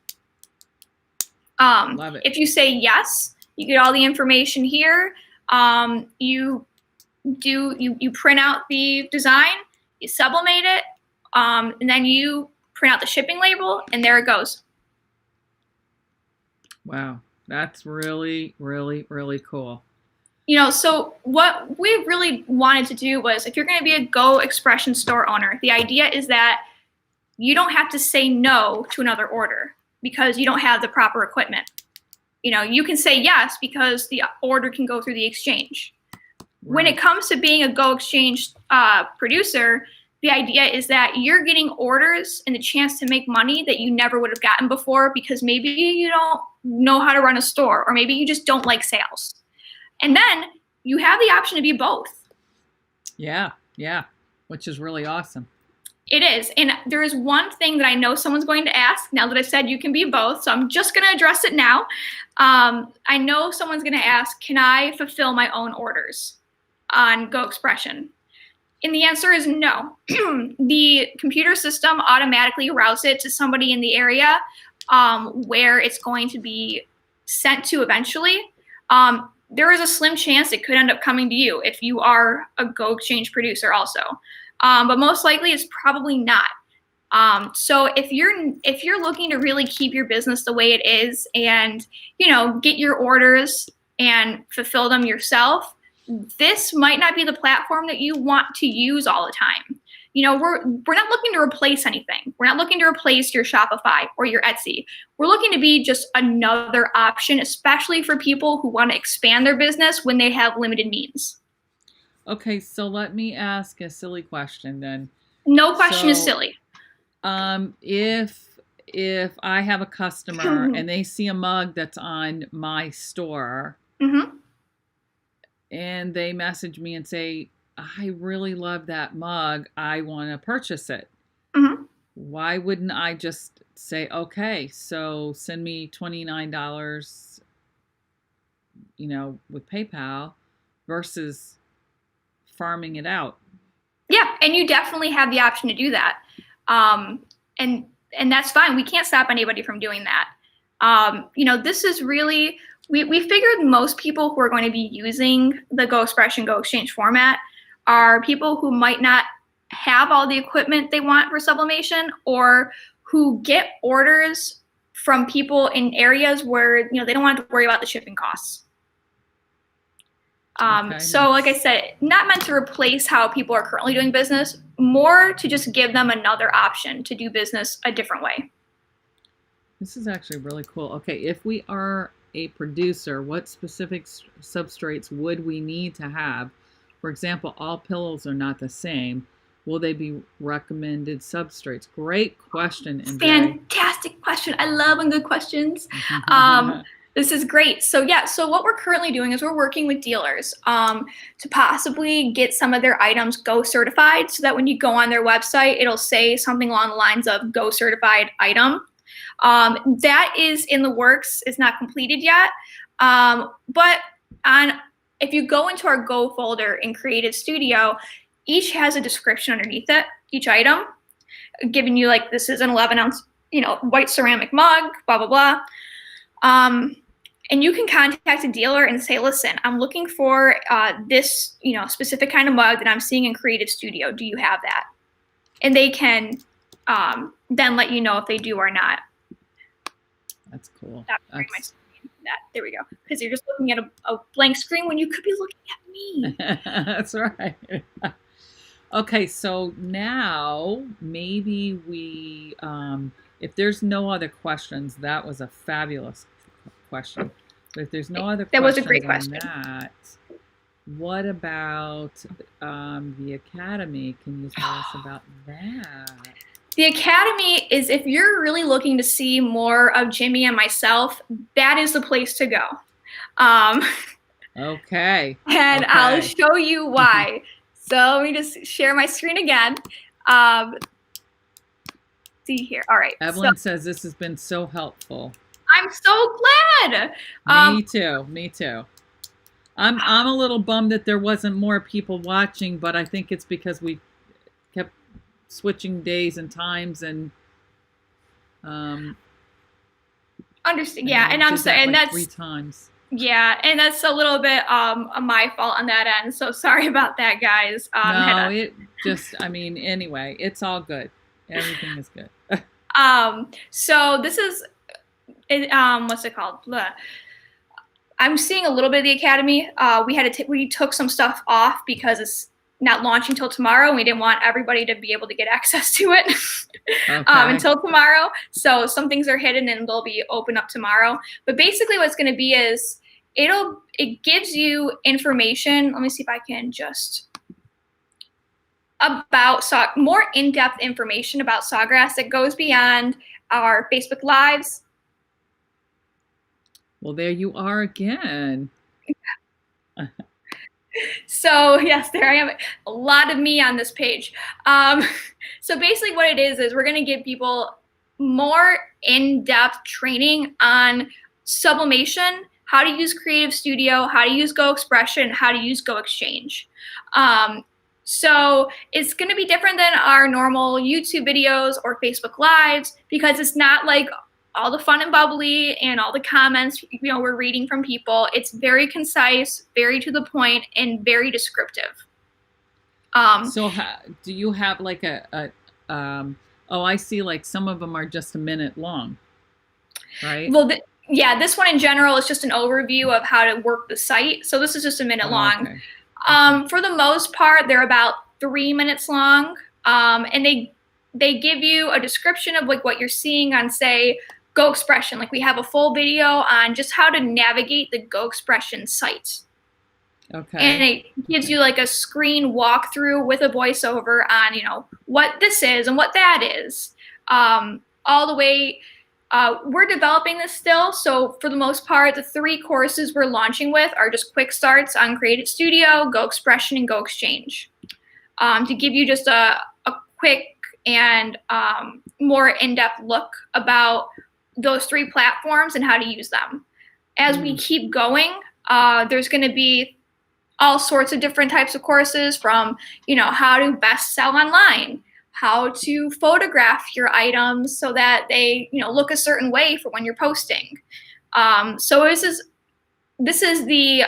Love it. If you say yes, you get all the information here. You print out the design, you sublimate it, and then you print out the shipping label, and there it goes. Wow, that's really, really, really cool. You know, so what we really wanted to do was, if you're going to be a Go Expression store owner, the idea is that you don't have to say no to another order because you don't have the proper equipment. You know, you can say yes because the order can go through the exchange. Right. When it comes to being a Go Exchange producer, the idea is that you're getting orders and the chance to make money that you never would have gotten before because maybe you don't know how to run a store, or maybe you just don't like sales. And then you have the option to be both. Yeah, which is really awesome. It is. And there is one thing that I know someone's going to ask now that I've said you can be both, so I'm just going to address it now. I know someone's going to ask, can I fulfill my own orders on Go Expression? And the answer is no. The computer system automatically routes it to somebody in the area where it's going to be sent to eventually. There is a slim chance it could end up coming to you if you are a Go Exchange producer also. But most likely it's probably not. So if you're looking to really keep your business the way it is and, you know, get your orders and fulfill them yourself, this might not be the platform that you want to use all the time. You know, we're not looking to replace anything. We're not looking to replace your Shopify or your Etsy. We're looking to be just another option, especially for people who want to expand their business when they have limited means. Okay, so let me ask a silly question then. No question is silly. If I have a customer and they see a mug that's on my store, mm-hmm. and they message me and say, I really love that mug, I want to purchase it. Mm-hmm. Why wouldn't I just say, okay, so send me $29, you know, with PayPal versus farming it out? Yeah, and you definitely have the option to do that. And that's fine. We can't stop anybody from doing that. You know, this is really, we figured most people who are going to be using the Go Expression, Go Exchange format are people who might not have all the equipment they want for sublimation, or who get orders from people in areas where, you know, they don't want to worry about the shipping costs. Okay, so like I said, not meant to replace how people are currently doing business, more to just give them another option to do business a different way. This is actually really cool. Okay, if we are a producer, what specific substrates would we need to have? For example, all pillows are not the same. Will they be recommended substrates? Great question, MJ. Fantastic question. I love good questions. This is great. So yeah, so what we're currently doing is we're working with dealers to possibly get some of their items Go certified, so that when you go on their website, it'll say something along the lines of Go certified item. That is in the works. It's not completed yet. But if you go into our Go folder in Creative Studio, each has a description underneath it, each item, giving you like, this is an 11-ounce, you know, white ceramic mug, blah, blah, blah. And you can contact a dealer and say, listen, I'm looking for this, you know, specific kind of mug that I'm seeing in Creative Studio. Do you have that? And they can then let you know if they do or not. That's cool. There we go. Because you're just looking at a blank screen when you could be looking at me. That's right. Okay, so now maybe we, if there's no other questions, that was a fabulous question. But if there's no other questions, that was a great question. What about the Academy? Can you tell us about that? The Academy is, if you're really looking to see more of Jimmy and myself, that is the place to go. Okay. And okay. I'll show you why. So let me just share my screen again. See here. All right. Evelyn says this has been so helpful. I'm so glad. Me too. Me too. I'm a little bummed that there wasn't more people watching, but I think it's because we switching days and times and um Understand? I Yeah, know and you I'm did sorry, that and like three that's times. yeah, and that's a little bit my fault on that end. So sorry about that, guys. Had No, a it just, I mean, anyway, it's all good. Everything is good. so this is it, what's it called? Blah. I'm seeing a little bit of the academy. We took some stuff off because it's not launching till tomorrow, and we didn't want everybody to be able to get access to it Okay. until tomorrow. So some things are hidden and they'll be open up tomorrow. But basically, what's going to be is it gives you information. Let me see if I can just about more in-depth information about Sawgrass that goes beyond our Facebook Lives. Well, there you are again. So yes, there I am. A lot of me on this page. Um, so basically, what it is we're going to give people more in-depth training on sublimation, how to use Creative Studio, how to use Go Expression, how to use Go Exchange. So it's going to be different than our normal YouTube videos or Facebook Lives because it's not like all the fun and bubbly and all the comments we're reading from people. It's very concise, very to the point, and very descriptive. So do you have like oh, I see, like some of them are just a minute long, right? Well, yeah, this one in general is just an overview of how to work the site. So this is just a minute Oh, long. okay. For the most part, they're about 3 minutes long, and they give you a description of like what you're seeing on, say, Go Expression. Like we have a full video on just how to navigate the Go Expression site. Okay. And it gives you like a screen walkthrough with a voiceover on, what this is and what that is. All the way, we're developing this still. So for the most part, the 3 courses we're launching with are just quick starts on Creative Studio, Go Expression, and Go Exchange. To give you just a quick and more in-depth look about those 3 platforms and how to use them. As we keep going, there's going to be all sorts of different types of courses from, how to best sell online, how to photograph your items so that they, look a certain way for when you're posting. So this is the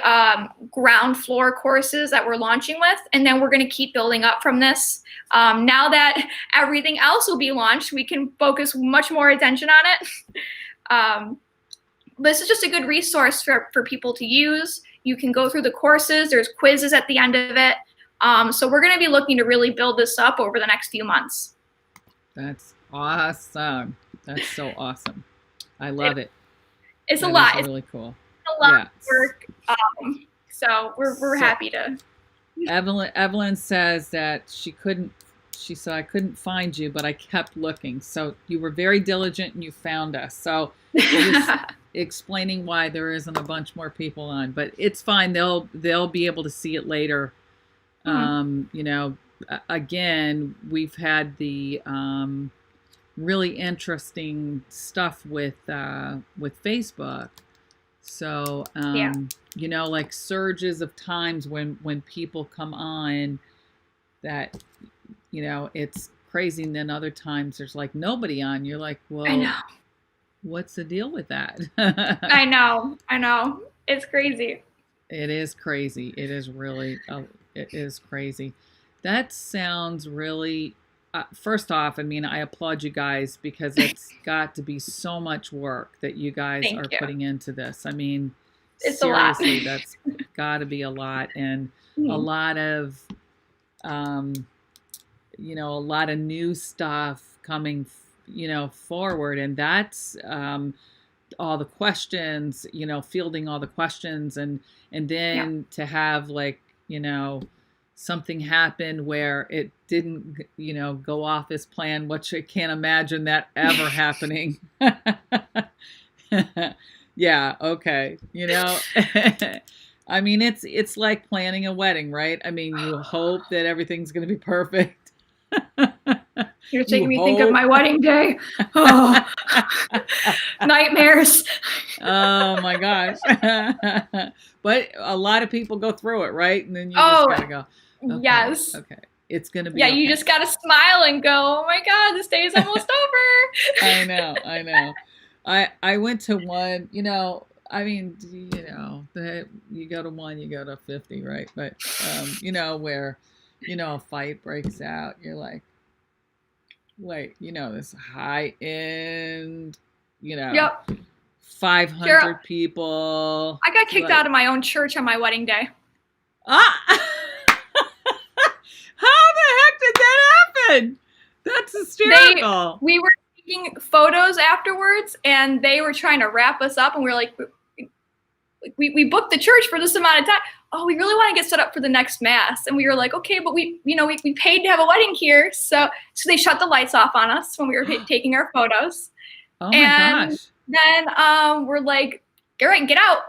ground floor courses that we're launching with, and then we're going to keep building up from this. Now that everything else will be launched, we can focus much more attention on it. This is just a good resource for people to use. You can go through the courses. There's quizzes at the end of it. So we're going to be looking to really build this up over the next few months. That's awesome. That's so awesome. I love it. It's that a lot. It's really cool. It's a lot of work. So we're happy to. Evelyn says that she said, I couldn't find you, but I kept looking. So you were very diligent and you found us. So just explaining why there isn't a bunch more people on, but it's fine. They'll be able to see it later. Again, we've had the really interesting stuff with Facebook. So, like surges of times when people come on that, it's crazy. And then other times there's like nobody on. You're like, well, I know. What's the deal with that? I know. It's crazy. It is crazy. It is really, it is crazy. That sounds really, first off, I mean, I applaud you guys because it's got to be so much work that you guys are putting into this. I mean, it's seriously, a lot. That's got to be a lot, and a lot of, a lot of new stuff coming, forward, and that's all the questions, fielding all the questions, and then to have like, something happened where it didn't, go off as planned, which I can't imagine that ever happening. Yeah. Okay. I mean, it's like planning a wedding, right? I mean, you hope that everything's going to be perfect. You're making me think of my wedding day. Oh, nightmares. Oh my gosh. But a lot of people go through it, right? And then you just gotta go. Okay, yes. Okay. it's going to be Yeah, you just got to smile and go, oh my God, this day is almost over. I know. I went to one, I mean, you go to one, you go to 50, right? But, where, a fight breaks out, you're like, wait, this high end, Yep. 500 Cheryl, people. I got kicked out of my own church on my wedding day. Ah! How the heck did that happen? That's hysterical. We were taking photos afterwards, and they were trying to wrap us up, and we were like, we booked the church for this amount of time. Oh, we really want to get set up for the next mass. And we were like, okay, but we paid to have a wedding here. So they shut the lights off on us when we were taking our photos. Oh my gosh. Then we're like, all right, get out.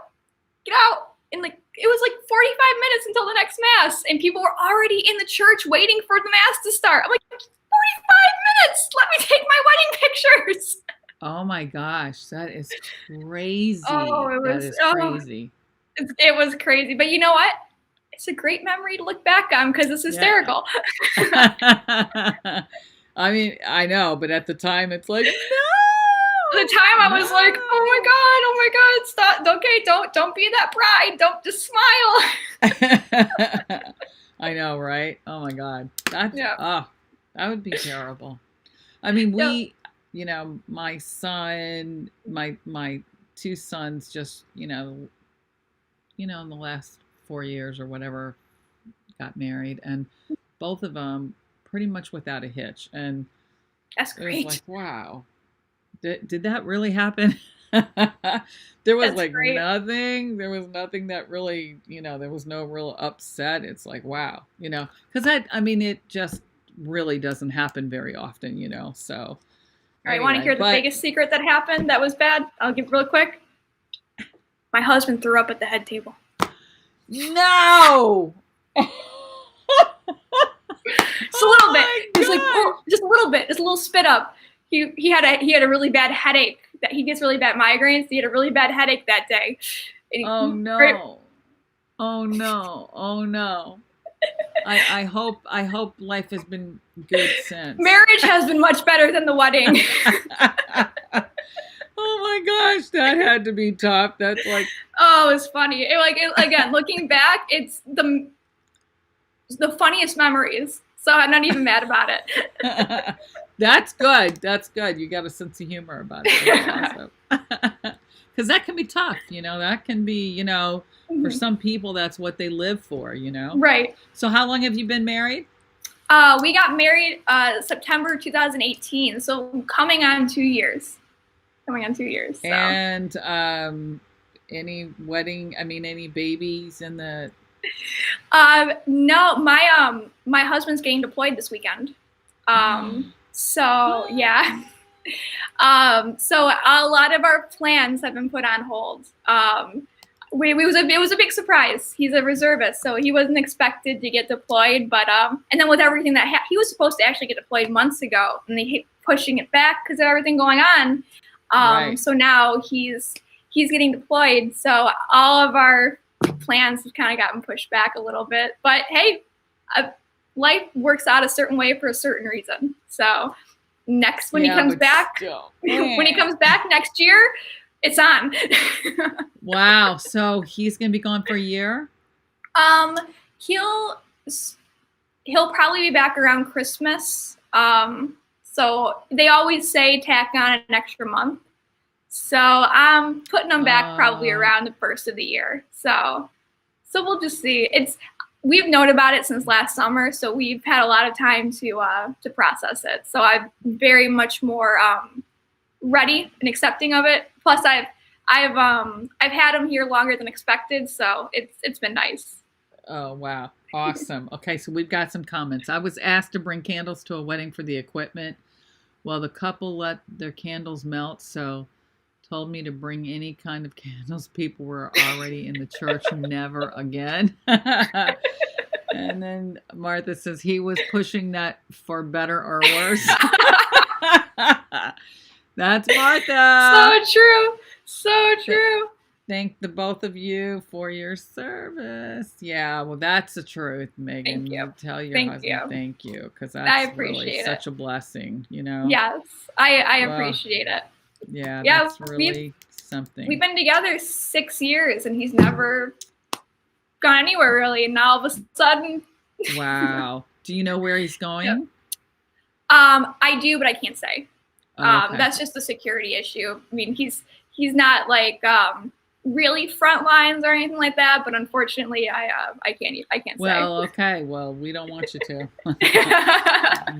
And like, it was like 45 minutes until the next mass, and people were already in the church waiting for the mass to start. I'm like, 45 minutes. Let me take my wedding pictures. Oh my gosh, that is crazy. Oh, that is crazy. It was crazy. But you know what? It's a great memory to look back on because it's hysterical. Yeah. I mean, I know, but at the time it's like, no. At the time I was like, oh my God, stop. Okay, don't be that bride. Don't just smile. I know, right? Oh my God. That would be terrible. I mean, my son, my two sons just, in the last 4 years or whatever, got married, and both of them pretty much without a hitch. And that's great. It was like, wow, did that really happen? There was nothing. There was nothing that really, there was no real upset. It's like, wow, because it just really doesn't happen very often, so. All right, want to hear the biggest secret that happened that was bad? I'll give it real quick. My husband threw up at the head table. No! Just a little bit. He's like, just a little bit. Just a little spit up. He had a really bad headache. That he gets really bad migraines. He had a really bad headache that day. Oh no! Oh no! I hope life has been good since. Marriage has been much better than the wedding. Oh my gosh, that had to be tough. That's like, oh, it's funny. Again, looking back, it's the funniest memories. So I'm not even mad about it. That's good. That's good. You got a sense of humor about it. Because that can be tough. That can be, for some people, that's what they live for, Right. So how long have you been married? We got married September 2018. So coming on 2 years. So. And any babies in the... No, my husband's getting deployed this weekend. So yeah. So a lot of our plans have been put on hold. It was a big surprise. He's a reservist, so he wasn't expected to get deployed. But and then with everything that he was supposed to actually get deployed months ago, and they keep pushing it back because of everything going on. Right. So now he's getting deployed. So all of our plans have kind of gotten pushed back a little bit. But hey, life works out a certain way for a certain reason. So when he comes back next year, it's on. Wow. So he's going to be gone for a year? He'll probably be back around Christmas. So they always say tack on an extra month. So I'm putting them back probably around the first of the year. So we'll just see. We've known about it since last summer, so we've had a lot of time to process it. So I'm very much more ready and accepting of it. Plus, I've had him here longer than expected, so it's been nice. Oh wow, awesome. Okay, so we've got some comments. I was asked to bring candles to a wedding for the equipment. Well, the couple let their candles melt, so told me to bring any kind of candles. People were already in the church. Never again. And then Martha says he was pushing that for better or worse. That's Martha. So true. thank the both of you for your service. Yeah, well, that's the truth, Megan. Thank you. You tell your Thank husband you. thank you, because I that's really appreciate it. such a blessing, you know? Yes, I Well, appreciate it. yeah, Yeah, that's we've really we've something. been together 6 years, and he's never gone anywhere really. And now all of a sudden, Wow. Do you know where he's yeah. going? I do, but I can't say. Okay. That's just a security issue. I mean, he's not like really front lines or anything like that. But unfortunately, I can't say. Well, okay. Well, we don't want you to.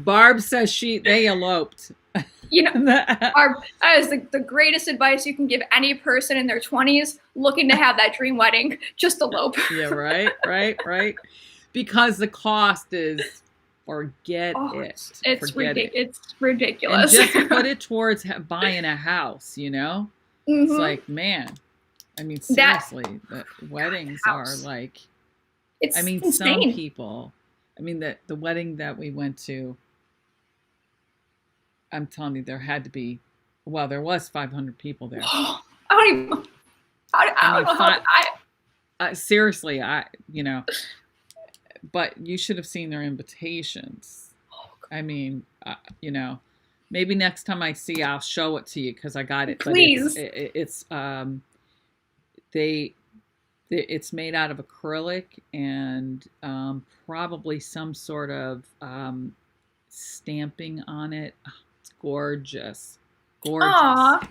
Barb says they eloped. You know, that is the greatest advice you can give any person in their 20s looking to have that dream wedding. Just elope. Yeah, right. Because the cost is, forget it. It's Forget it. It's ridiculous. And just put it towards buying a house, you know? It's like, man, I mean, seriously, the weddings are like, it's I mean, insane. some people, I mean, the wedding that we went to, I'm telling you, there had to be, well, there was 500 people there. I don't even, I don't know how, seriously, you know, but you should have seen their invitations. I mean, you know, maybe next time I see, I'll show it to you because I got it. Please. But it's made out of acrylic and probably some sort of stamping on it. Oh, it's gorgeous. Aww.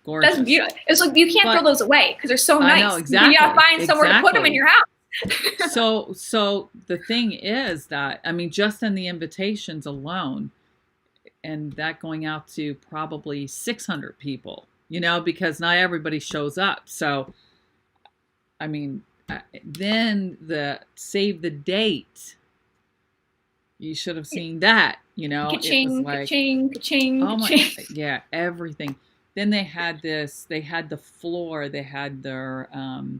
Gorgeous. That's beautiful. It's like you can't throw those away because they're so nice. I know, exactly. You gotta find somewhere to put them in your house. So the thing is that, I mean, just in the invitations alone, and that going out to probably 600 people, you know, because not everybody shows up. So, I mean, then the save the date, you should have seen that, you know. Ka-ching, it was like, ka-ching, ka-ching, oh my, ka-ching. yeah, everything. Then they had the floor, they had the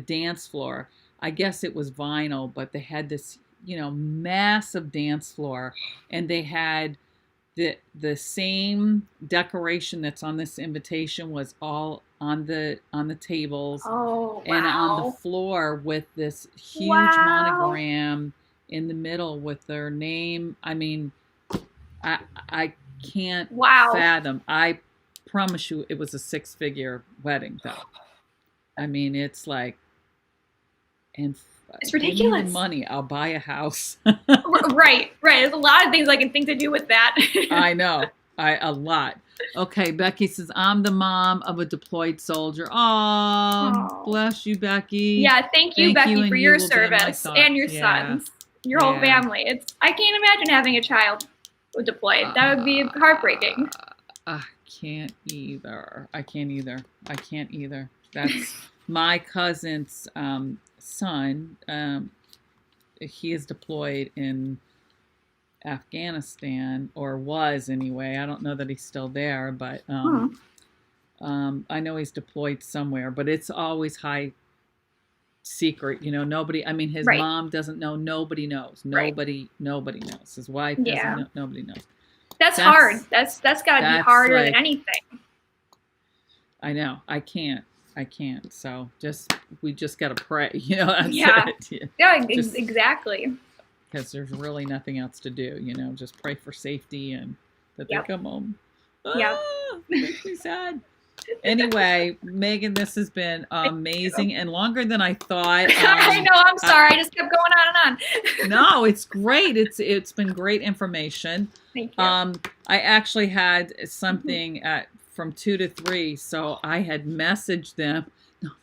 dance floor. I guess it was vinyl, but they had this, you know, massive dance floor, and they had the same decoration that's on this invitation was all on the tables and on the floor with this huge monogram in the middle with their name. I mean, I can't fathom. I promise you it was a 6-figure wedding though. I mean, it's like, and it's ridiculous. Give me the money, I'll buy a house. Right. There's a lot of things I can think to do with that. I know, a lot. Okay, Becky says, I'm the mom of a deployed soldier. Oh, bless you, Becky. Yeah, thank you, Becky, for your service and your sons, your whole family. I can't imagine having a child deployed. That would be heartbreaking. I can't either. That's my cousin's son. He is deployed in Afghanistan, or was anyway. I don't know that he's still there, but I know he's deployed somewhere, but it's always high secret, you know. Nobody, I mean, his mom doesn't know. Nobody knows. Nobody knows. His wife doesn't know. Nobody knows. That's hard. That's got to be harder than anything. I know. I can't. So we just got to pray, you know. That's it. Yeah, exactly. Because there's really nothing else to do, you know. Just pray for safety and that they come home. Yeah. Makes me sad. Anyway, Megan, this has been amazing and longer than I thought. I know. I'm sorry. I just kept going on and on. No, it's great. It's been great information. Thank you. I actually had something from 2 to 3, so I had messaged them.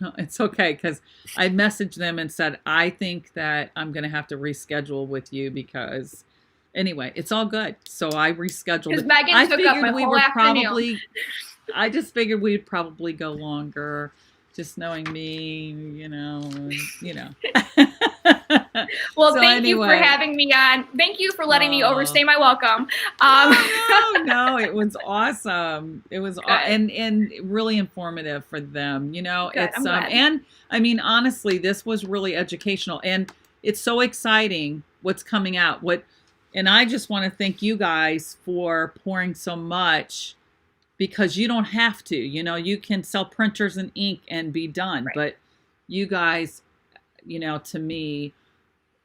No, it's okay, because I messaged them and said, I think that I'm going to have to reschedule with you because, anyway, it's all good. So I rescheduled it. Megan took up my whole afternoon. I just figured we'd probably go longer, just knowing me, you know. Well, thank you for having me on. Thank you for letting me overstay my welcome. No, it was awesome. It was and really informative for them. You know, Good, it's and I mean, honestly, this was really educational, and it's so exciting what's coming out. And I just want to thank you guys for pouring so much because you don't have to. You can sell printers and ink and be done. Right. But you guys, to me,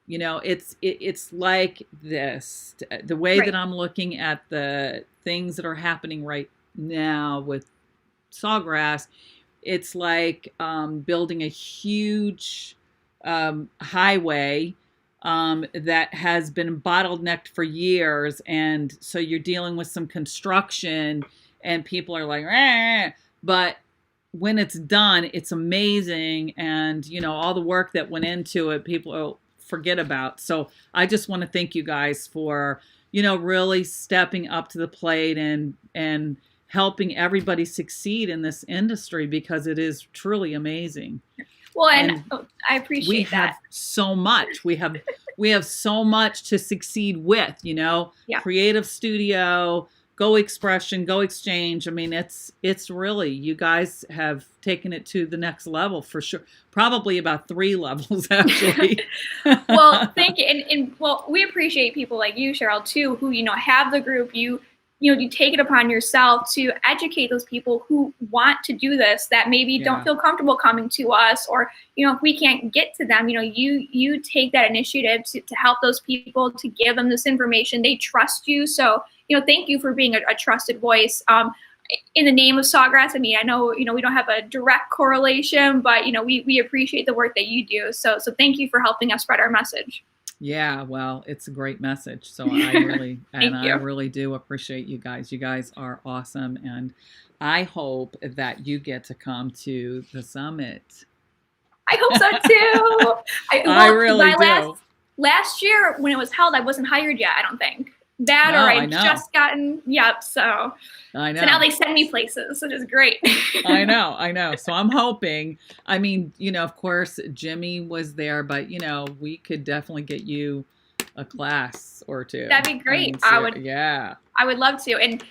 it's like this. The way that Right. I'm looking at the things that are happening right now with Sawgrass, it's like building a huge highway that has been bottlenecked for years, and so you're dealing with some construction, and people are like, "Rah!" But when it's done, it's amazing, and all the work that went into it, people forget about. So I just want to thank you guys for really stepping up to the plate and helping everybody succeed in this industry, because it is truly amazing. Well, and And I we appreciate have that. so much. We have so much to succeed with, Yeah. creative studio, go expression, go exchange. I mean, it's really, you guys have taken it to the next level for sure. Probably about 3 levels actually. Well, thank you, and well, we appreciate people like you, Cheryl, too, who have the group. You take it upon yourself to educate those people who want to do this, that maybe don't Yeah. feel comfortable coming to us, or if we can't get to them, you take that initiative to help those people, to give them this information. They trust you, so thank you for being a trusted voice. In the name of Sawgrass, I mean, I know we don't have a direct correlation, but we appreciate the work that you do. So thank you for helping us spread our message. Yeah, well, it's a great message. So I you. really do appreciate you guys. You guys are awesome, and I hope that you get to come to the summit. I hope so too. I really do. Last year when it was held, I wasn't hired yet. I don't think that, No, or I I'd know. just gotten. Yep. So I know. so now they send me places, which is great. I know. So I'm hoping. I mean, of course, Jimmy was there, but we could definitely get you a class or two. That'd be great. I mean, yeah. I would love to. And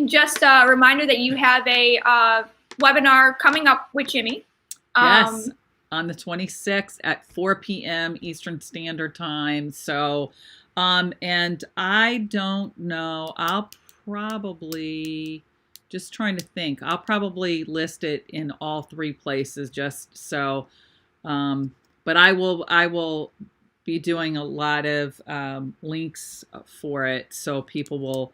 just a reminder that you have a webinar coming up with Jimmy. Yes, on the 26th at 4 p.m. Eastern Standard Time. So, and I don't know. I'll probably, just trying to think, I'll probably list it in all 3 places just so. But I will be doing a lot of links for it, so people will,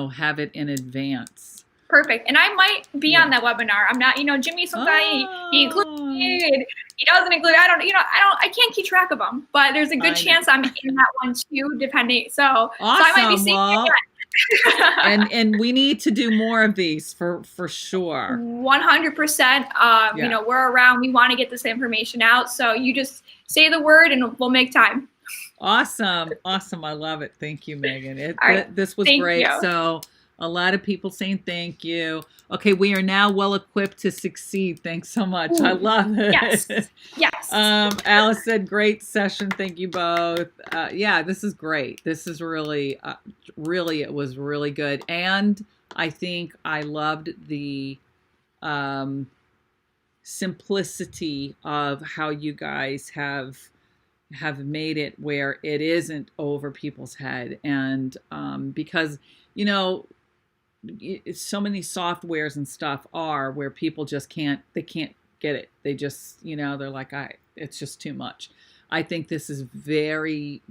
have it in advance. Perfect. And I might be on that webinar. I'm not, Jimmy sometimes he includes me, he doesn't include, I can't keep track of them, but there's a good chance I'm in that one too, depending. So, awesome. So I might be seeing and we need to do more of these for sure. 100%. We're around. We want to get this information out. So you just say the word and we'll make time. Awesome. I love it. Thank you, Megan. This was Thank great. you. So a lot of people saying thank you. Okay, we are now well equipped to succeed. Thanks so much. Ooh, I love it. Yes. Alice said, great session. Thank you both. Yeah, this is great. This is really, it was really good. And I think I loved the simplicity of how you guys have made it where it isn't over people's head. And because, so many softwares and stuff are where people just can't get it. They just, they're like, it's just too much. I think this is very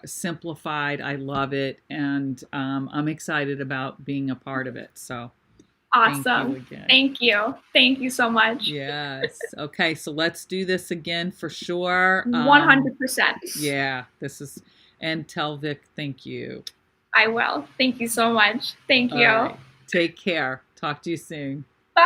simplified. I love it. And I'm excited about being a part of it. So awesome. Thank you. Thank you so much. Yes. Okay. So let's do this again for sure. 100%. Yeah, and tell Vic, thank you. I will. Thank you so much. Thank you. All right. Take care. Talk to you soon.